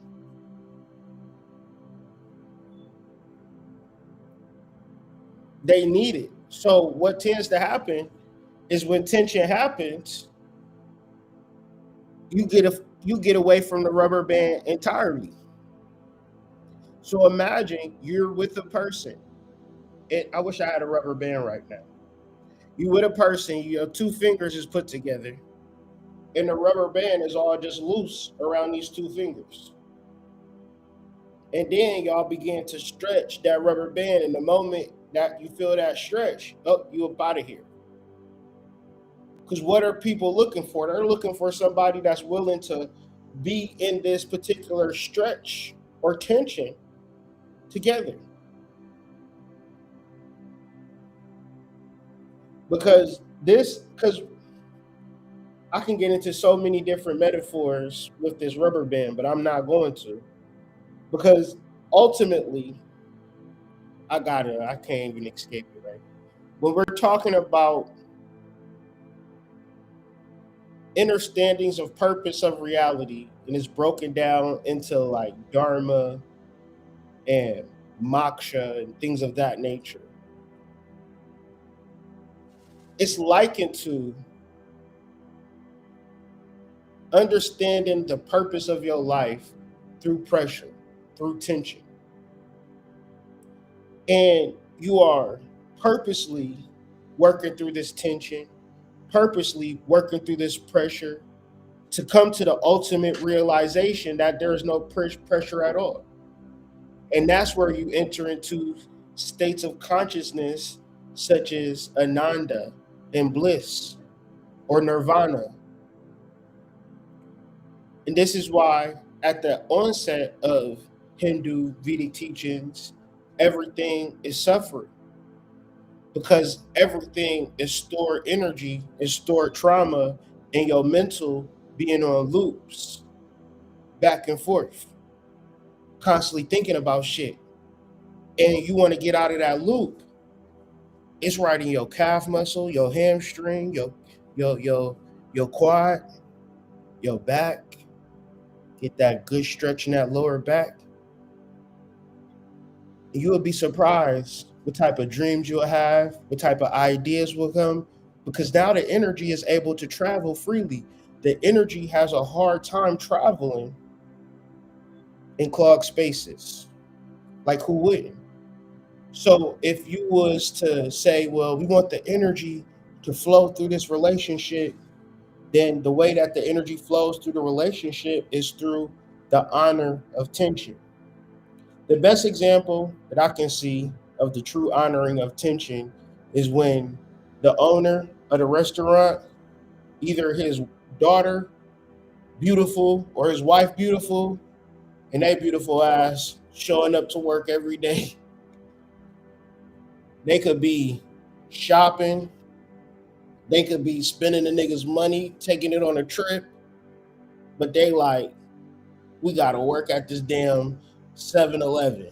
They need it. So what tends to happen is when tension happens, you get away from the rubber band entirely. So imagine you're with a person, and I wish I had a rubber band right now. You with a person, your two fingers is put together, and the rubber band is all just loose around these two fingers. And then y'all begin to stretch that rubber band, and the moment that you feel that stretch, oh, you up out of here. Because what are people looking for? They're looking for somebody that's willing to be in this particular stretch or tension together. Because I can get into so many different metaphors with this rubber band, but I'm not going to. Because ultimately, I can't even escape it, right? When we're talking about understandings of purpose of reality, and it's broken down into like dharma and moksha and things of that nature, it's likened to understanding the purpose of your life through pressure, through tension. And you are purposely working through this tension, purposely working through this pressure to come to the ultimate realization that there is no pressure at all. And that's where you enter into states of consciousness such as Ananda and bliss or nirvana. And this is why at the onset of Hindu Vedic teachings, everything is suffering, because everything is stored energy, is stored trauma, and your mental being on loops back and forth, constantly thinking about shit. And you want to get out of that loop. It's right in your calf muscle, your hamstring, your quad, your back. Get that good stretch in that lower back. And you will be surprised what type of dreams you'll have, what type of ideas will come, because now the energy is able to travel freely. The energy has a hard time traveling in clogged spaces. Like, who wouldn't? So if you was to say, well, we want the energy to flow through this relationship, then the way that the energy flows through the relationship is through the honor of tension. The best example that I can see of the true honoring of tension is when the owner of the restaurant, either his daughter beautiful or his wife beautiful, and they beautiful ass showing up to work every day. They could be shopping. They could be spending the niggas' money, taking it on a trip. But they like, we got to work at this damn 7-Eleven.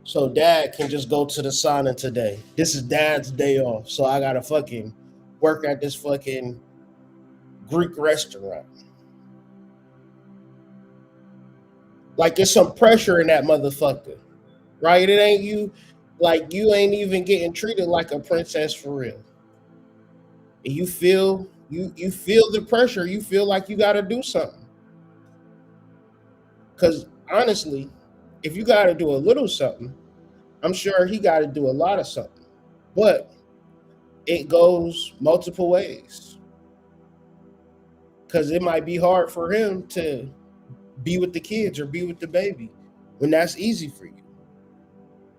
So dad can just go to the sauna today. This is dad's day off. So I got to fucking work at this fucking Greek restaurant. Like, there's some pressure in that motherfucker, right? It ain't you. Like, you ain't even getting treated like a princess for real. And you feel the pressure. You feel like you got to do something. Because honestly, if you got to do a little something, I'm sure he got to do a lot of something. But it goes multiple ways. Because it might be hard for him to be with the kids or be with the baby when that's easy for you.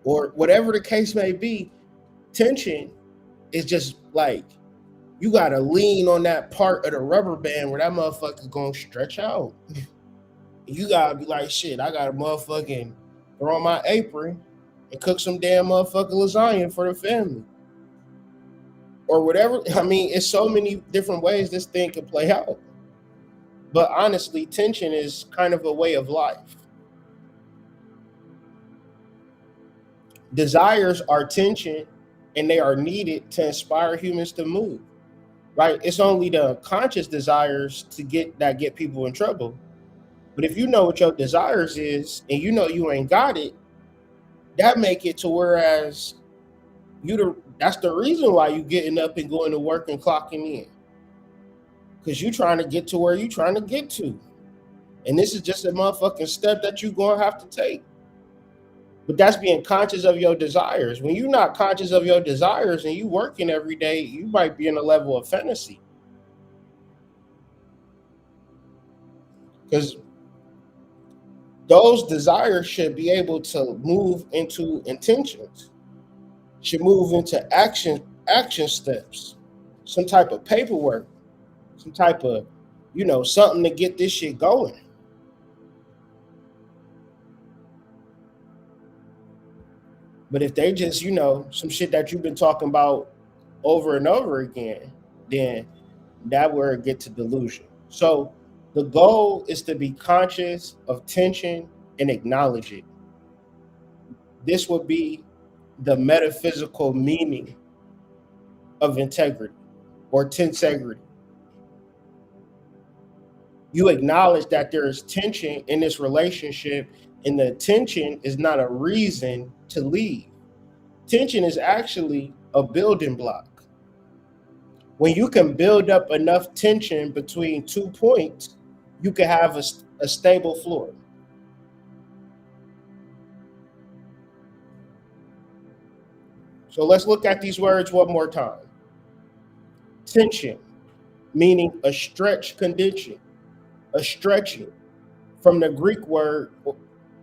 Or whatever the case may be, tension is just like, you got to lean on that part of the rubber band where that motherfucker going to stretch out. You got to be like, shit, I got to motherfucking throw on my apron and cook some damn motherfucking lasagna for the family. Or whatever. I mean, it's so many different ways this thing can play out. But honestly, tension is kind of a way of life. Desires are tension, and they are needed to inspire humans to move, right? It's only the conscious desires that get people in trouble. But if you know what your desires is, and you know you ain't got it, that make it to whereas that's the reason why you getting up and going to work and clocking in. Because you trying to get to where you trying to get to. And this is just a motherfucking step that you going to have to take. But that's being conscious of your desires. When you're not conscious of your desires and you working every day, you might be in a level of fantasy. Because those desires should be able to move into intentions, should move into action steps, some type of paperwork, some type of, something to get this shit going. But if they just, some shit that you've been talking about over and over again, then that where it gets to delusion. So the goal is to be conscious of tension and acknowledge it. This would be the metaphysical meaning of integrity or tensegrity. You acknowledge that there is tension in this relationship, and the tension is not a reason to leave. Tension is actually a building block. When you can build up enough tension between 2 points, you can have a stable floor. So let's look at these words one more time. Tension, meaning a stretch condition, a stretching, from the Greek word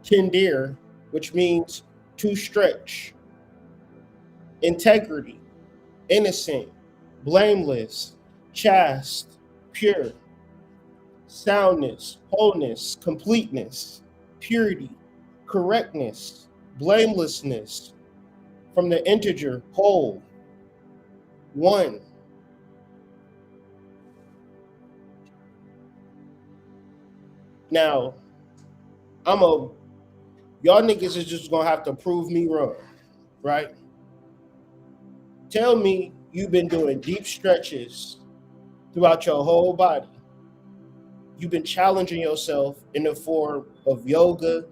tender, which means to stretch. Integrity, innocent, blameless, chaste, pure. Soundness, wholeness, completeness, purity, correctness, blamelessness. From the integer, whole, one. Now, y'all niggas is just gonna have to prove me wrong, right? Tell me you've been doing deep stretches throughout your whole body. You've been challenging yourself in the form of yoga.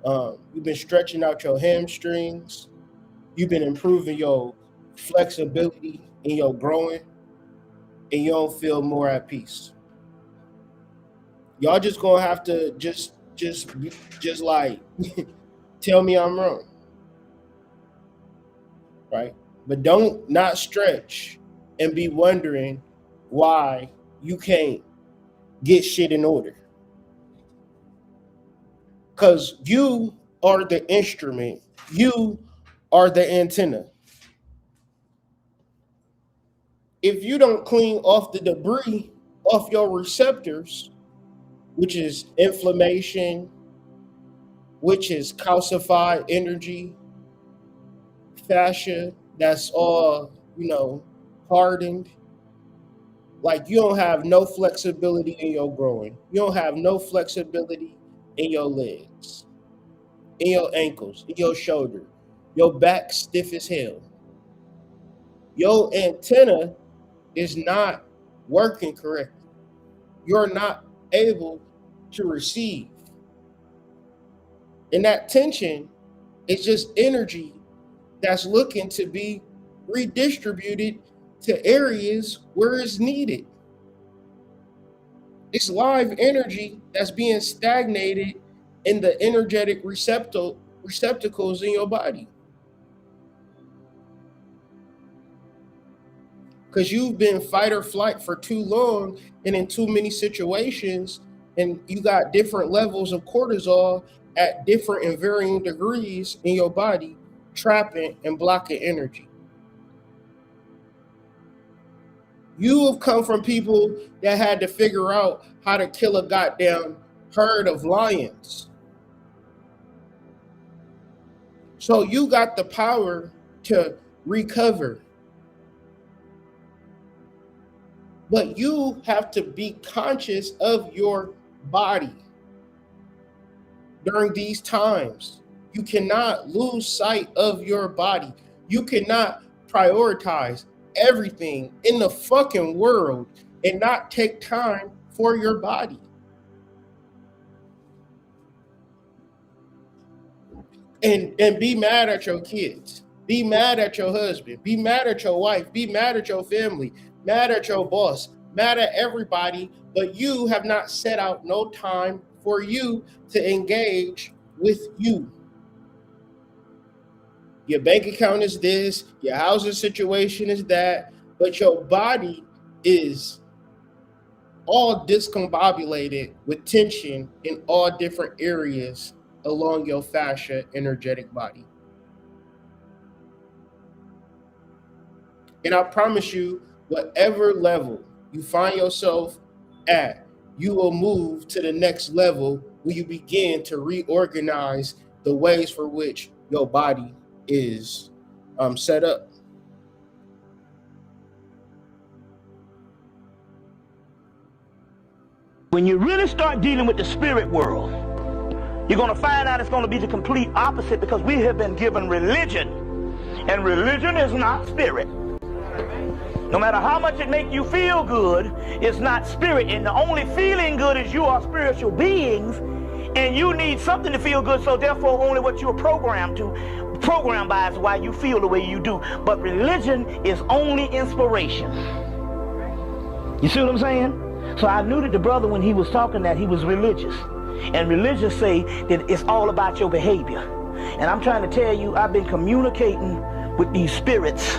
You've been stretching out your hamstrings. You've been improving your flexibility and your growing, and you don't feel more at peace. Y'all just gonna have to just like tell me I'm wrong, right? But don't not stretch and be wondering why you can't get shit in order. Because you are the instrument. You are the antenna. If you don't clean off the debris off your receptors, which is inflammation, which is calcified energy, fascia that's all, hardened. Like, you don't have no flexibility in your growing. You don't have no flexibility in your legs, in your ankles, in your shoulder. Your back stiff as hell. Your antenna is not working correctly. You're not able to receive. And that tension is just energy that's looking to be redistributed to areas where it's needed. It's live energy that's being stagnated in the energetic receptacles in your body. Because you've been fight or flight for too long and in too many situations, and you got different levels of cortisol at different and varying degrees in your body, trapping and blocking energy. You have come from people that had to figure out how to kill a goddamn herd of lions. So you got the power to recover. But you have to be conscious of your body during these times. You cannot lose sight of your body. You cannot prioritize everything in the fucking world and not take time for your body. And be mad at your kids. Be mad at your husband. Be mad at your wife. Be mad at your family. Mad at your boss, mad at everybody, but you have not set out no time for you to engage with you. Your bank account is this, your housing situation is that, but your body is all discombobulated with tension in all different areas along your fascia energetic body. And I promise you, whatever level you find yourself at, you will move to the next level when you begin to reorganize the ways for which your body is set up. When you really start dealing with the spirit world, you're going to find out it's going to be the complete opposite, because we have been given religion, and religion is not spirit. No matter how much it make you feel good, it's not spirit. And the only feeling good is you are spiritual beings, and you need something to feel good. So therefore, only what you're programmed by is why you feel the way you do. But religion is only inspiration. You see what I'm saying? So I knew that the brother, when he was talking, that he was religious. And religious say that it's all about your behavior. And I'm trying to tell you, I've been communicating with these spirits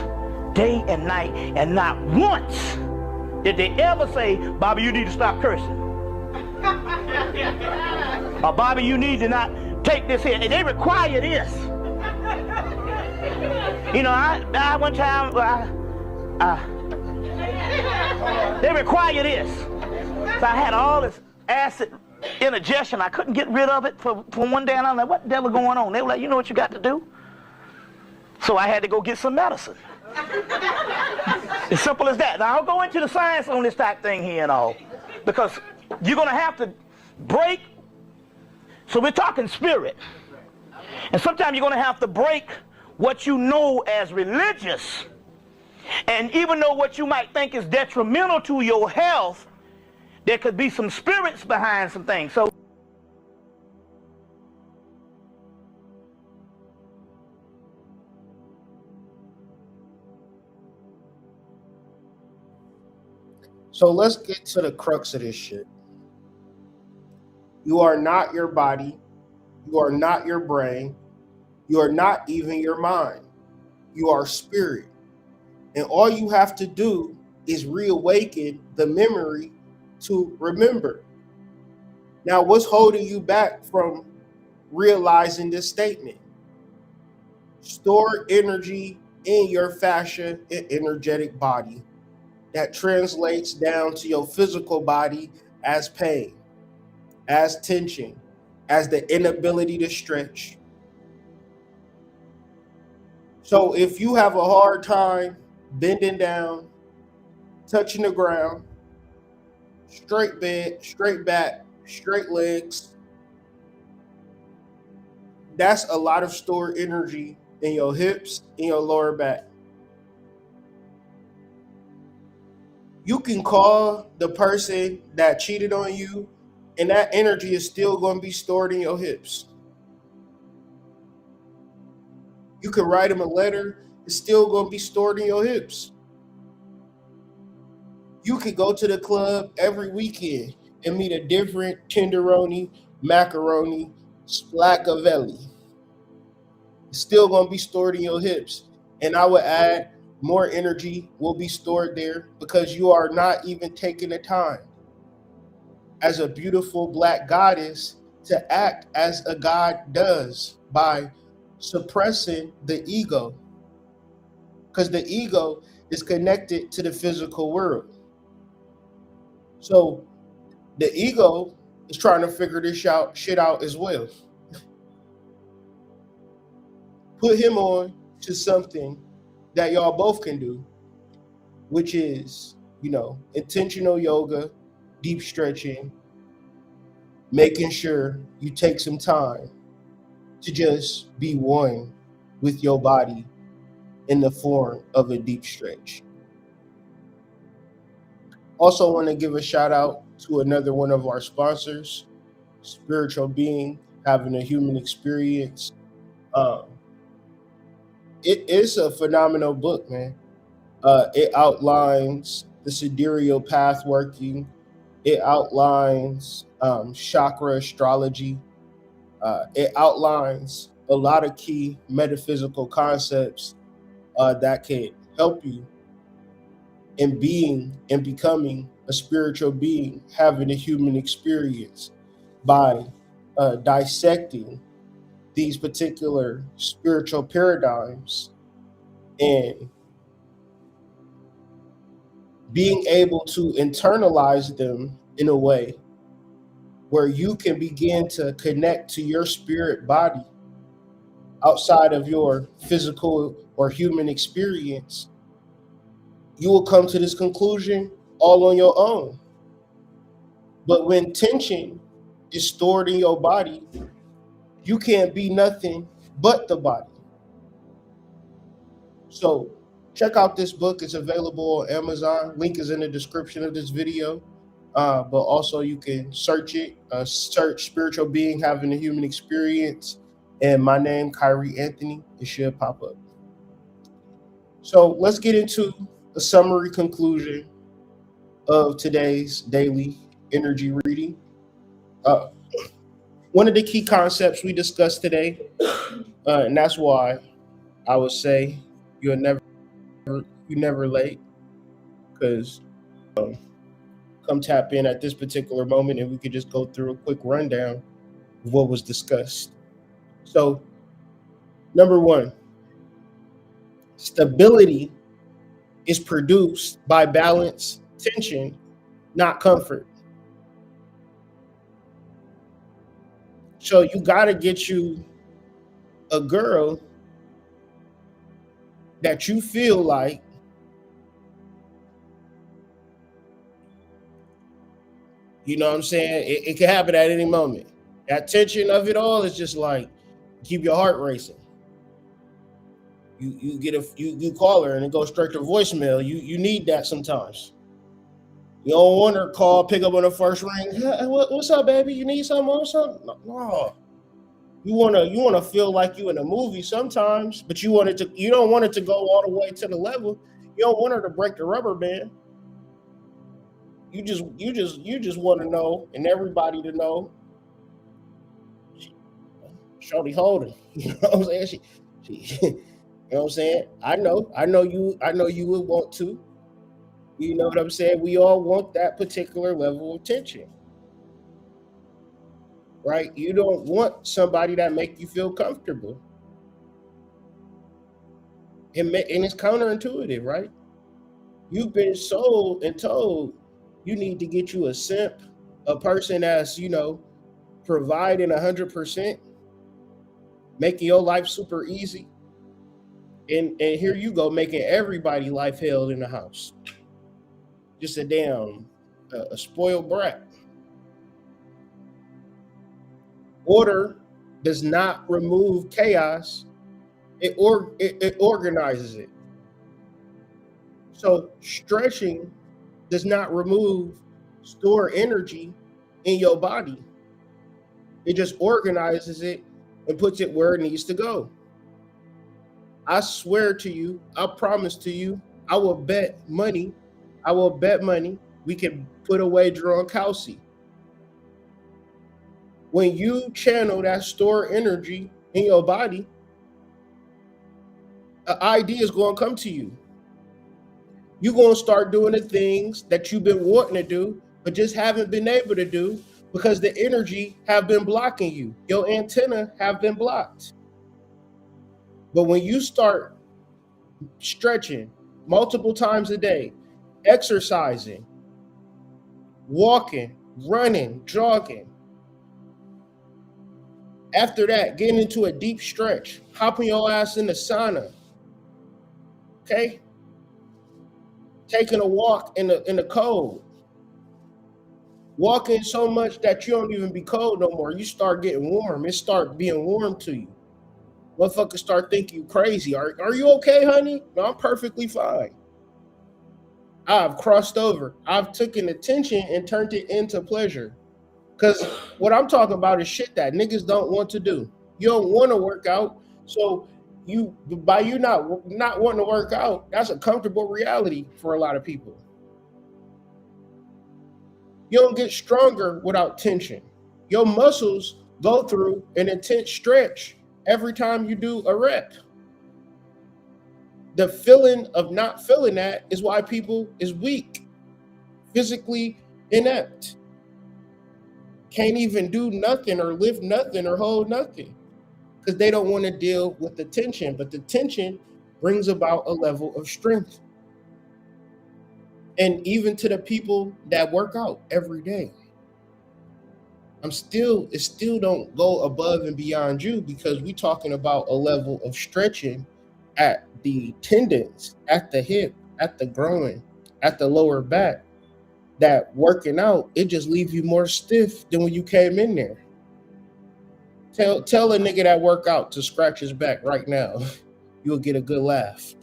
day and night, and not once did they ever say, Bobby, you need to stop cursing. Or Bobby, you need to not take this here. And they require this. You know, I one time, they require this. So I had all this acid indigestion. I couldn't get rid of it for one day, and I'm like, what the devil going on? They were like, you know what you got to do? So I had to go get some medicine. As simple as that. Now I'll go into the science on this type thing here and all, because you're going to have to break. So we're talking spirit. And sometimes you're going to have to break what you know as religious. And even though what you might think is detrimental to your health, there could be some spirits behind some things. So let's get to the crux of this shit. You are not your body. You are not your brain. You are not even your mind. You are spirit. And all you have to do is reawaken the memory to remember. Now, what's holding you back from realizing this statement? Store energy in your fascia and energetic body that translates down to your physical body as pain, as tension, as the inability to stretch. So if you have a hard time bending down, touching the ground, straight bed, straight back, straight legs, that's a lot of stored energy in your hips, in your lower back. You can call the person that cheated on you, and that energy is still going to be stored in your hips. You can write them a letter, it's still going to be stored in your hips. You could go to the club every weekend and meet a different tenderoni, macaroni, splaccavelli. It's still going to be stored in your hips. And I would add, more energy will be stored there because you are not even taking the time as a beautiful black goddess to act as a god does by suppressing the ego, because the ego is connected to the physical world. So the ego is trying to figure this shit out as well. Put him on to something that y'all both can do, which is, intentional yoga, deep stretching, making sure you take some time to just be one with your body in the form of a deep stretch. Also want to give a shout out to another one of our sponsors, Spiritual Being, Having a Human Experience. It is a phenomenal book, man. It outlines the sidereal path working. It outlines chakra astrology. It outlines a lot of key metaphysical concepts that can help you in being and becoming a spiritual being, having a human experience by dissecting these particular spiritual paradigms and being able to internalize them in a way where you can begin to connect to your spirit body outside of your physical or human experience. You will come to this conclusion all on your own. But when tension is stored in your body, you can't be nothing but the body. So check out this book. It's available on Amazon. Link is in the description of this video. But also you can search it. Search Spiritual Being, Having a Human Experience, and my name, Kyrie Anthony. It should pop up. So let's get into a summary conclusion of today's daily energy reading. One of the key concepts we discussed today, and that's why I would say, You'll never you never late, because come tap in at this particular moment and we could just go through a quick rundown of what was discussed. So, number one, stability is produced by balance, tension, not comfort. So you got to get you a girl that you feel like you know what I'm saying? It can happen at any moment. That tension of it all is just like keep your heart racing. You call her and it goes straight to voicemail. You need that sometimes. You don't want her to call, pick up on the first ring. Hey, what's up, baby? You need something or something? No. You wanna feel like you in a movie sometimes, but you don't want it to go all the way to the level. You don't want her to break the rubber band. You just want to know, and everybody to know. Shorty holding, you know what I'm saying? She you know what I'm saying? I know you would want to. You know what I'm saying? We all want that particular level of tension. Right? You don't want somebody that make you feel comfortable. And it's counterintuitive, right? You've been sold and told you need to get you a simp, a person that's, providing 100%, making your life super easy. And here you go, making everybody life hell in the house. Just a damn a spoiled brat. Order does not remove chaos. It organizes it. So stretching does not store energy in your body. It just organizes it and puts it where it needs to go. I swear to you, I promise to you, I will bet money we can put away Gronkowski. When you channel that stored energy in your body, an idea is going to come to you. You're going to start doing the things that you've been wanting to do, but just haven't been able to do because the energy have been blocking you. Your antenna have been blocked. But when you start stretching multiple times a day, exercising, walking, running, jogging, after that, getting into a deep stretch, hopping your ass in the sauna, okay? Taking a walk in the cold, walking so much that you don't even be cold no more. You start getting warm. It start being warm to you. Motherfuckers start thinking you crazy. Are you okay, honey? No, I'm perfectly fine. I've crossed over. I've taken attention and turned it into pleasure. Because what I'm talking about is shit that niggas don't want to do. You don't want to work out. So by you not wanting to work out, that's a comfortable reality for a lot of people. You don't get stronger without tension. Your muscles go through an intense stretch every time you do a rep. The feeling of not feeling that is why people is weak, physically inept. Can't even do nothing or lift nothing or hold nothing because they don't want to deal with the tension. But the tension brings about a level of strength. And even to the people that work out every day, it still don't go above and beyond you because we're talking about a level of stretching at the tendons, at the hip, at the groin, at the lower back. That working out, it just leaves you more stiff than when you came in there. Tell a nigga that work out to scratch his back right now. You'll get a good laugh.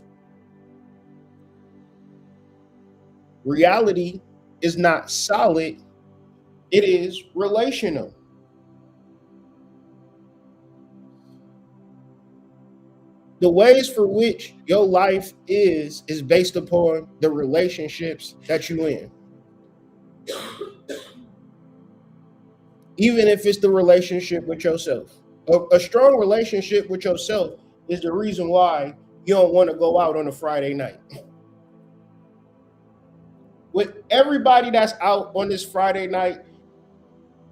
Reality is not solid. It is relational. The ways for which your life is based upon the relationships that you in. Even if it's the relationship with yourself. A strong relationship with yourself is the reason why you don't want to go out on a Friday night. With everybody that's out on this Friday night,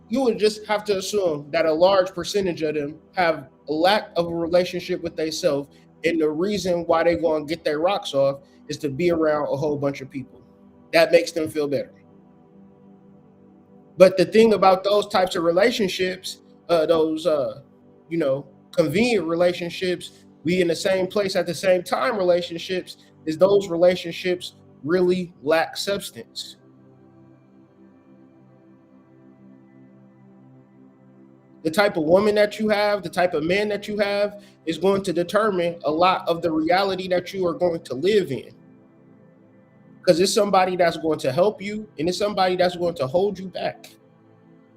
you would just have to assume that a large percentage of them have a lack of a relationship with themselves. And the reason why they go and get their rocks off is to be around a whole bunch of people. That makes them feel better. But the thing about those types of relationships, convenient relationships, be in the same place at the same time relationships, is those relationships really lack substance. The type of woman that you have, the type of man that you have is going to determine a lot of the reality that you are going to live in. Because it's somebody that's going to help you and it's somebody that's going to hold you back.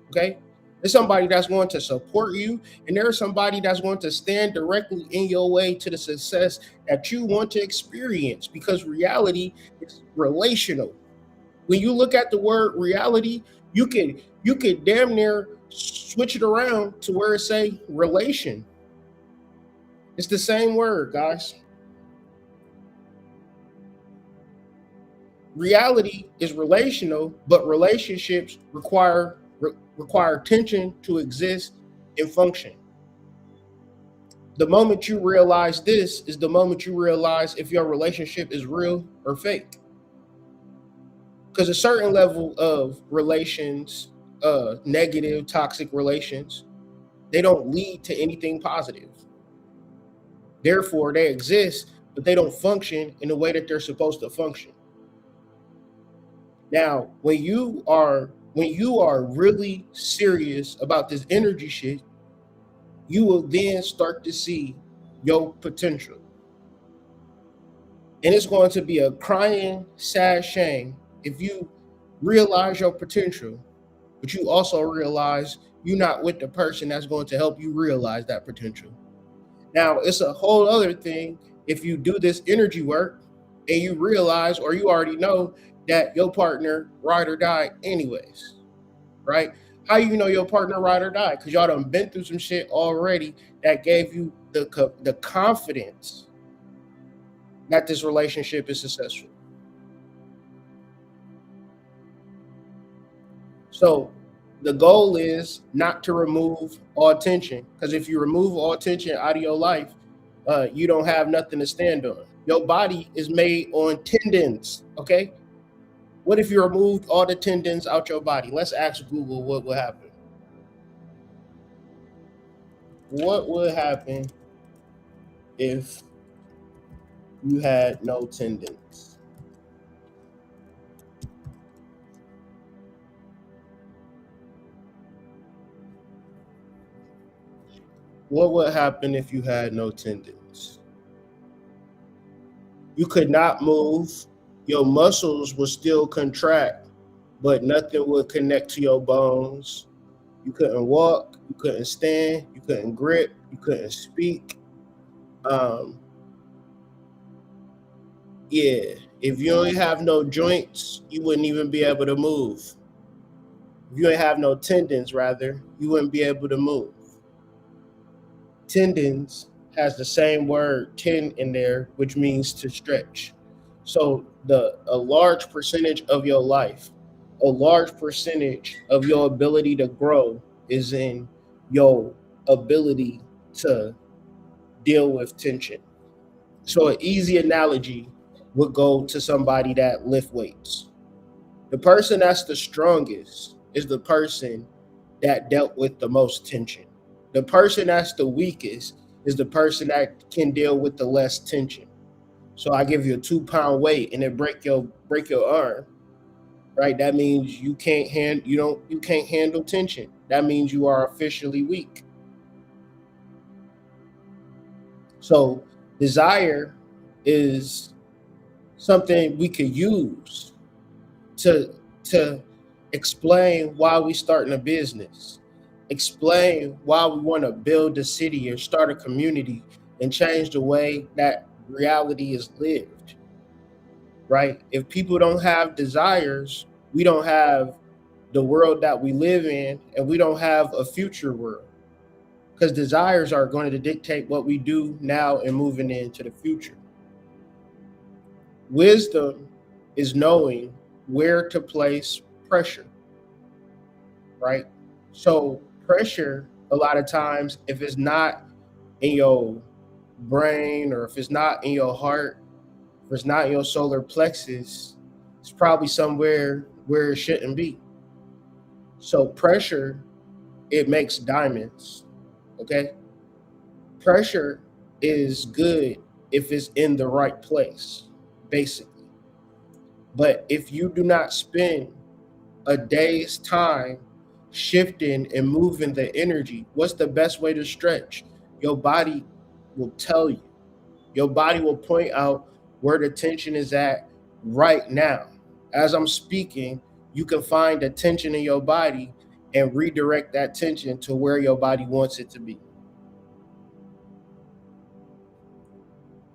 Okay? There's somebody that's going to support you, and there's somebody that's going to stand directly in your way to the success that you want to experience, because reality is relational. When you look at the word reality, you could damn near switch it around to where it say relation. It's the same word, guys. Reality is relational, but relationships require tension to exist and function. The moment you realize this is the moment you realize if your relationship is real or fake. Because a certain level of relations, negative, toxic relations, they don't lead to anything positive. Therefore, they exist, but they don't function in the way that they're supposed to function. Now, when you are really serious about this energy shit, you will then start to see your potential. And it's going to be a crying, sad shame if you realize your potential, but you also realize you're not with the person that's going to help you realize that potential. Now, it's a whole other thing if you do this energy work and you realize, or you already know, that your partner ride or die anyways, right? How you know your partner ride or die? Because y'all done been through some shit already that gave you the confidence that this relationship is successful. So the goal is not to remove all tension, because if you remove all tension out of your life, you don't have nothing to stand on. Your body is made on tendons, okay? What if you removed all the tendons out your body? Let's ask Google what would happen. What would happen if you had no tendons? What would happen if you had no tendons? You could not move. Your muscles would still contract, but nothing would connect to your bones. You couldn't walk, you couldn't stand, you couldn't grip, you couldn't speak. If you don't have no joints, you wouldn't even be able to move. If you didn't have no tendons, rather, you wouldn't be able to move. Tendons has the same word ten in there, which means to stretch. So a large percentage of your life, a large percentage of your ability to grow is in your ability to deal with tension. So an easy analogy would go to somebody that lift weights. The person that's the strongest is the person that dealt with the most tension. The person that's the weakest is the person that can deal with the less tension. So I give you a 2-pound weight and it break your arm, right? That means you can't handle tension. That means you are officially weak. So desire is something we could use to explain why we starting a business, explain why we want to build a city or start a community and change the way that reality is lived, right? If people don't have desires, we don't have the world that we live in, and we don't have a future world, because desires are going to dictate what we do now and moving into the future. Wisdom is knowing where to place pressure, right? So pressure, a lot of times, if it's not in your brain or if it's not in your heart, if it's not in your solar plexus, it's probably somewhere where it shouldn't be. So pressure, it makes diamonds. Okay. Pressure is good if it's in the right place, basically. But if you do not spend a day's time shifting and moving the energy, what's the best way to stretch? Your body will tell you. Your body will point out where the tension is at right now. As I'm speaking, you can find the tension in your body and redirect that tension to where your body wants it to be.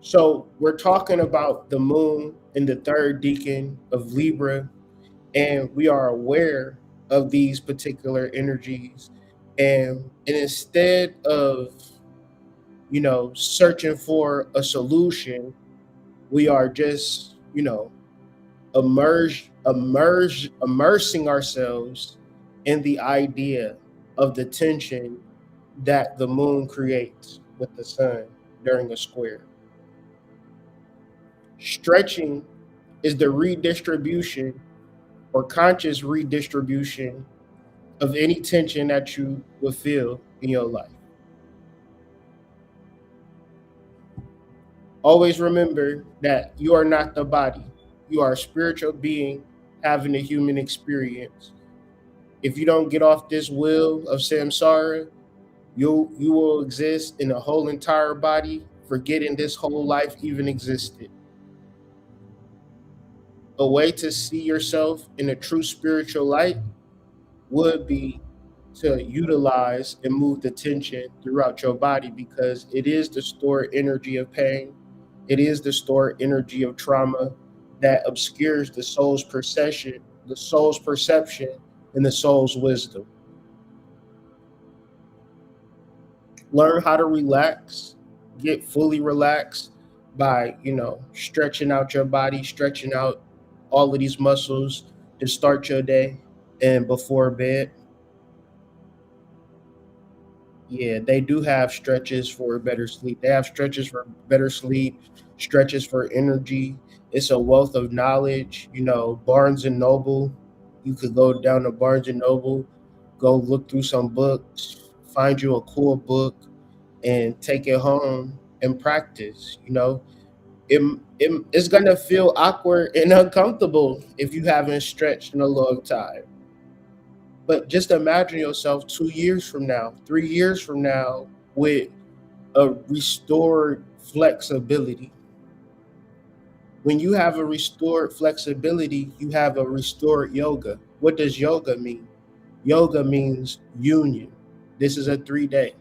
So we're talking about the moon in the third decan of Libra, and we are aware of these particular energies. And instead of, searching for a solution, we are just, immersing ourselves in the idea of the tension that the moon creates with the sun during a square. Stretching is the redistribution or conscious redistribution of any tension that you would feel in your life. Always remember that you are not the body. You are a spiritual being having a human experience. If you don't get off this wheel of samsara, you will exist in a whole entire body, forgetting this whole life even existed. A way to see yourself in a true spiritual light would be to utilize and move the tension throughout your body, because it is the stored energy of pain. It is the stored energy of trauma that obscures the soul's perception, and the soul's wisdom. Learn how to relax, get fully relaxed by, stretching out your body, stretching out all of these muscles to start your day and before bed. Yeah, they do have stretches for better sleep. They have stretches for better sleep, stretches for energy. It's a wealth of knowledge. Barnes and Noble. You could go down to Barnes and Noble, go look through some books, find you a cool book, and take it home and practice. It's gonna feel awkward and uncomfortable if you haven't stretched in a long time. But just imagine yourself 2 years from now, 3 years from now, with a restored flexibility. When you have a restored flexibility, you have a restored yoga. What does yoga mean? Yoga means union. This is a 3-day.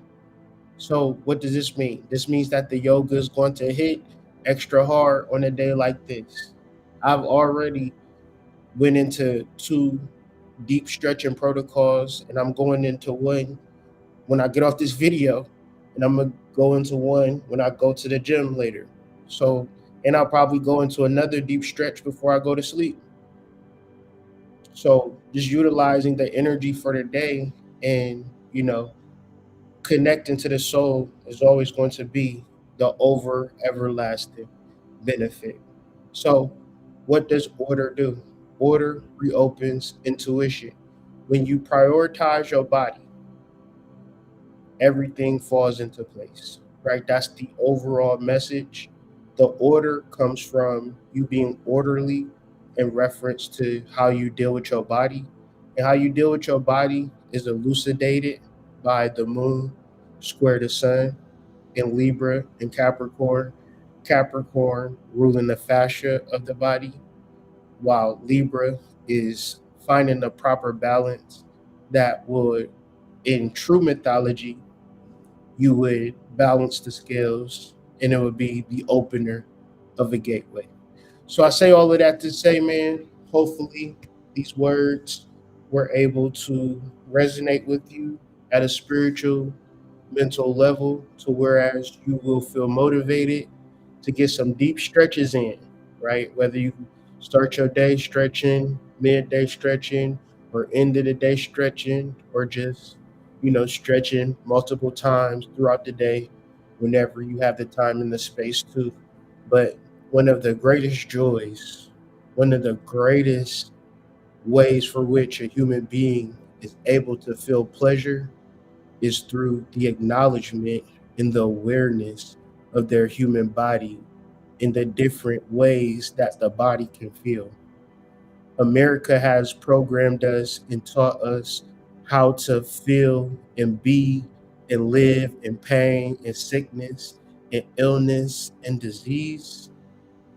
So what does this mean? This means that the yoga is going to hit extra hard on a day like this. I've already went into 2 deep stretching protocols, and I'm going into one when I get off this video, and I'm gonna go into one when I go to the gym later. So, and I'll probably go into another deep stretch before I go to sleep. So just utilizing the energy for the day and, connecting to the soul is always going to be the everlasting benefit. So what does order do? Order reopens intuition. When you prioritize your body, everything falls into place, right? That's the overall message. The order comes from you being orderly in reference to how you deal with your body. And how you deal with your body is elucidated by the moon square the sun in Libra and Capricorn. Capricorn ruling the fascia of the body, while Libra is finding the proper balance that would, in true mythology, you would balance the scales and it would be the opener of a gateway. So I say all of that to say, man, hopefully these words were able to resonate with you at a spiritual, mental level, to whereas you will feel motivated to get some deep stretches in, right? Whether you start your day stretching, midday stretching, or end of the day stretching, or just, stretching multiple times throughout the day whenever you have the time and the space to. But one of the greatest joys, one of the greatest ways for which a human being is able to feel pleasure is through the acknowledgement and the awareness of their human body in the different ways that the body can feel. America has programmed us and taught us how to feel and be and live in pain and sickness and illness and disease.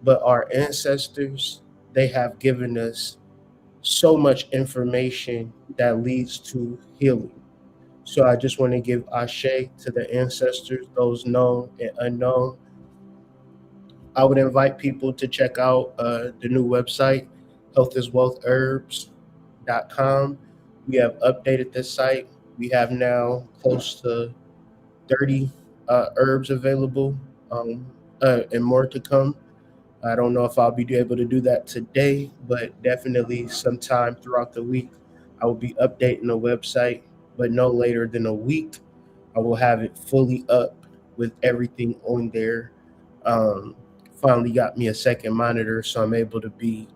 But our ancestors, they have given us so much information that leads to healing. So I just want to give ashe to the ancestors, those known and unknown. I would invite people to check out the new website, healthiswealthherbs.com. We have updated this site. We have now close to 30 herbs available, and more to come. I don't know if I'll be able to do that today, but definitely sometime throughout the week, I will be updating the website, but no later than a week. I will have it fully up with everything on there. Um, Finally got me a second monitor, so I'm able to be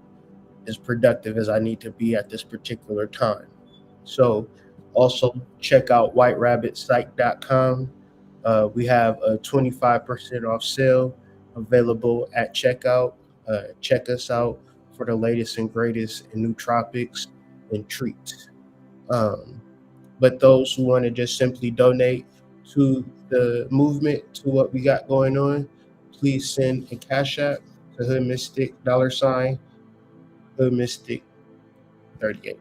as productive as I need to be at this particular time. So also check out whiterabbitsite.com. We have a 25% off sale available at checkout. Check us out for the latest and greatest in nootropics and treats. Um, but those who want to just simply donate to the movement, to what we got going on, please send a cash app to Hood Mystic $ Hood Mystic 38.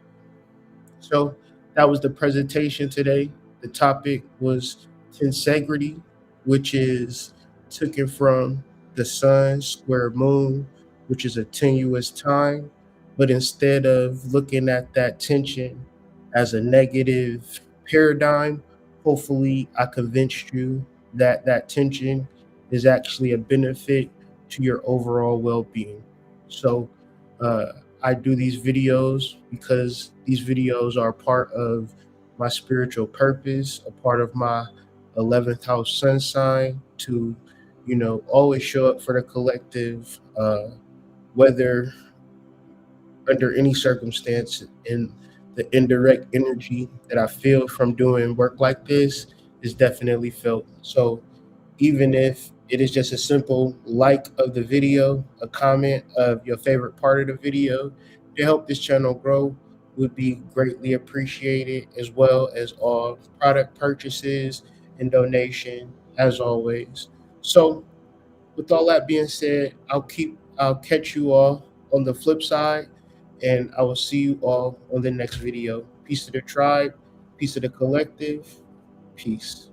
So that was the presentation today. The topic was Tensegrity, which is taken from the sun square moon, which is a tenuous time. But instead of looking at that tension as a negative paradigm, hopefully I convinced you that that tension is actually a benefit to your overall well-being. So uh, I do these videos because these videos are part of my spiritual purpose, a part of my 11th house sun sign to, always show up for the collective, whether under any circumstance. And the indirect energy that I feel from doing work like this is definitely felt. So even if it is just a simple like of the video, a comment of your favorite part of the video to help this channel grow would be greatly appreciated, as well as all product purchases and donation as always. So with all that being said, I'll catch you all on the flip side, and I will see you all on the next video. Peace to the tribe, peace to the collective, peace.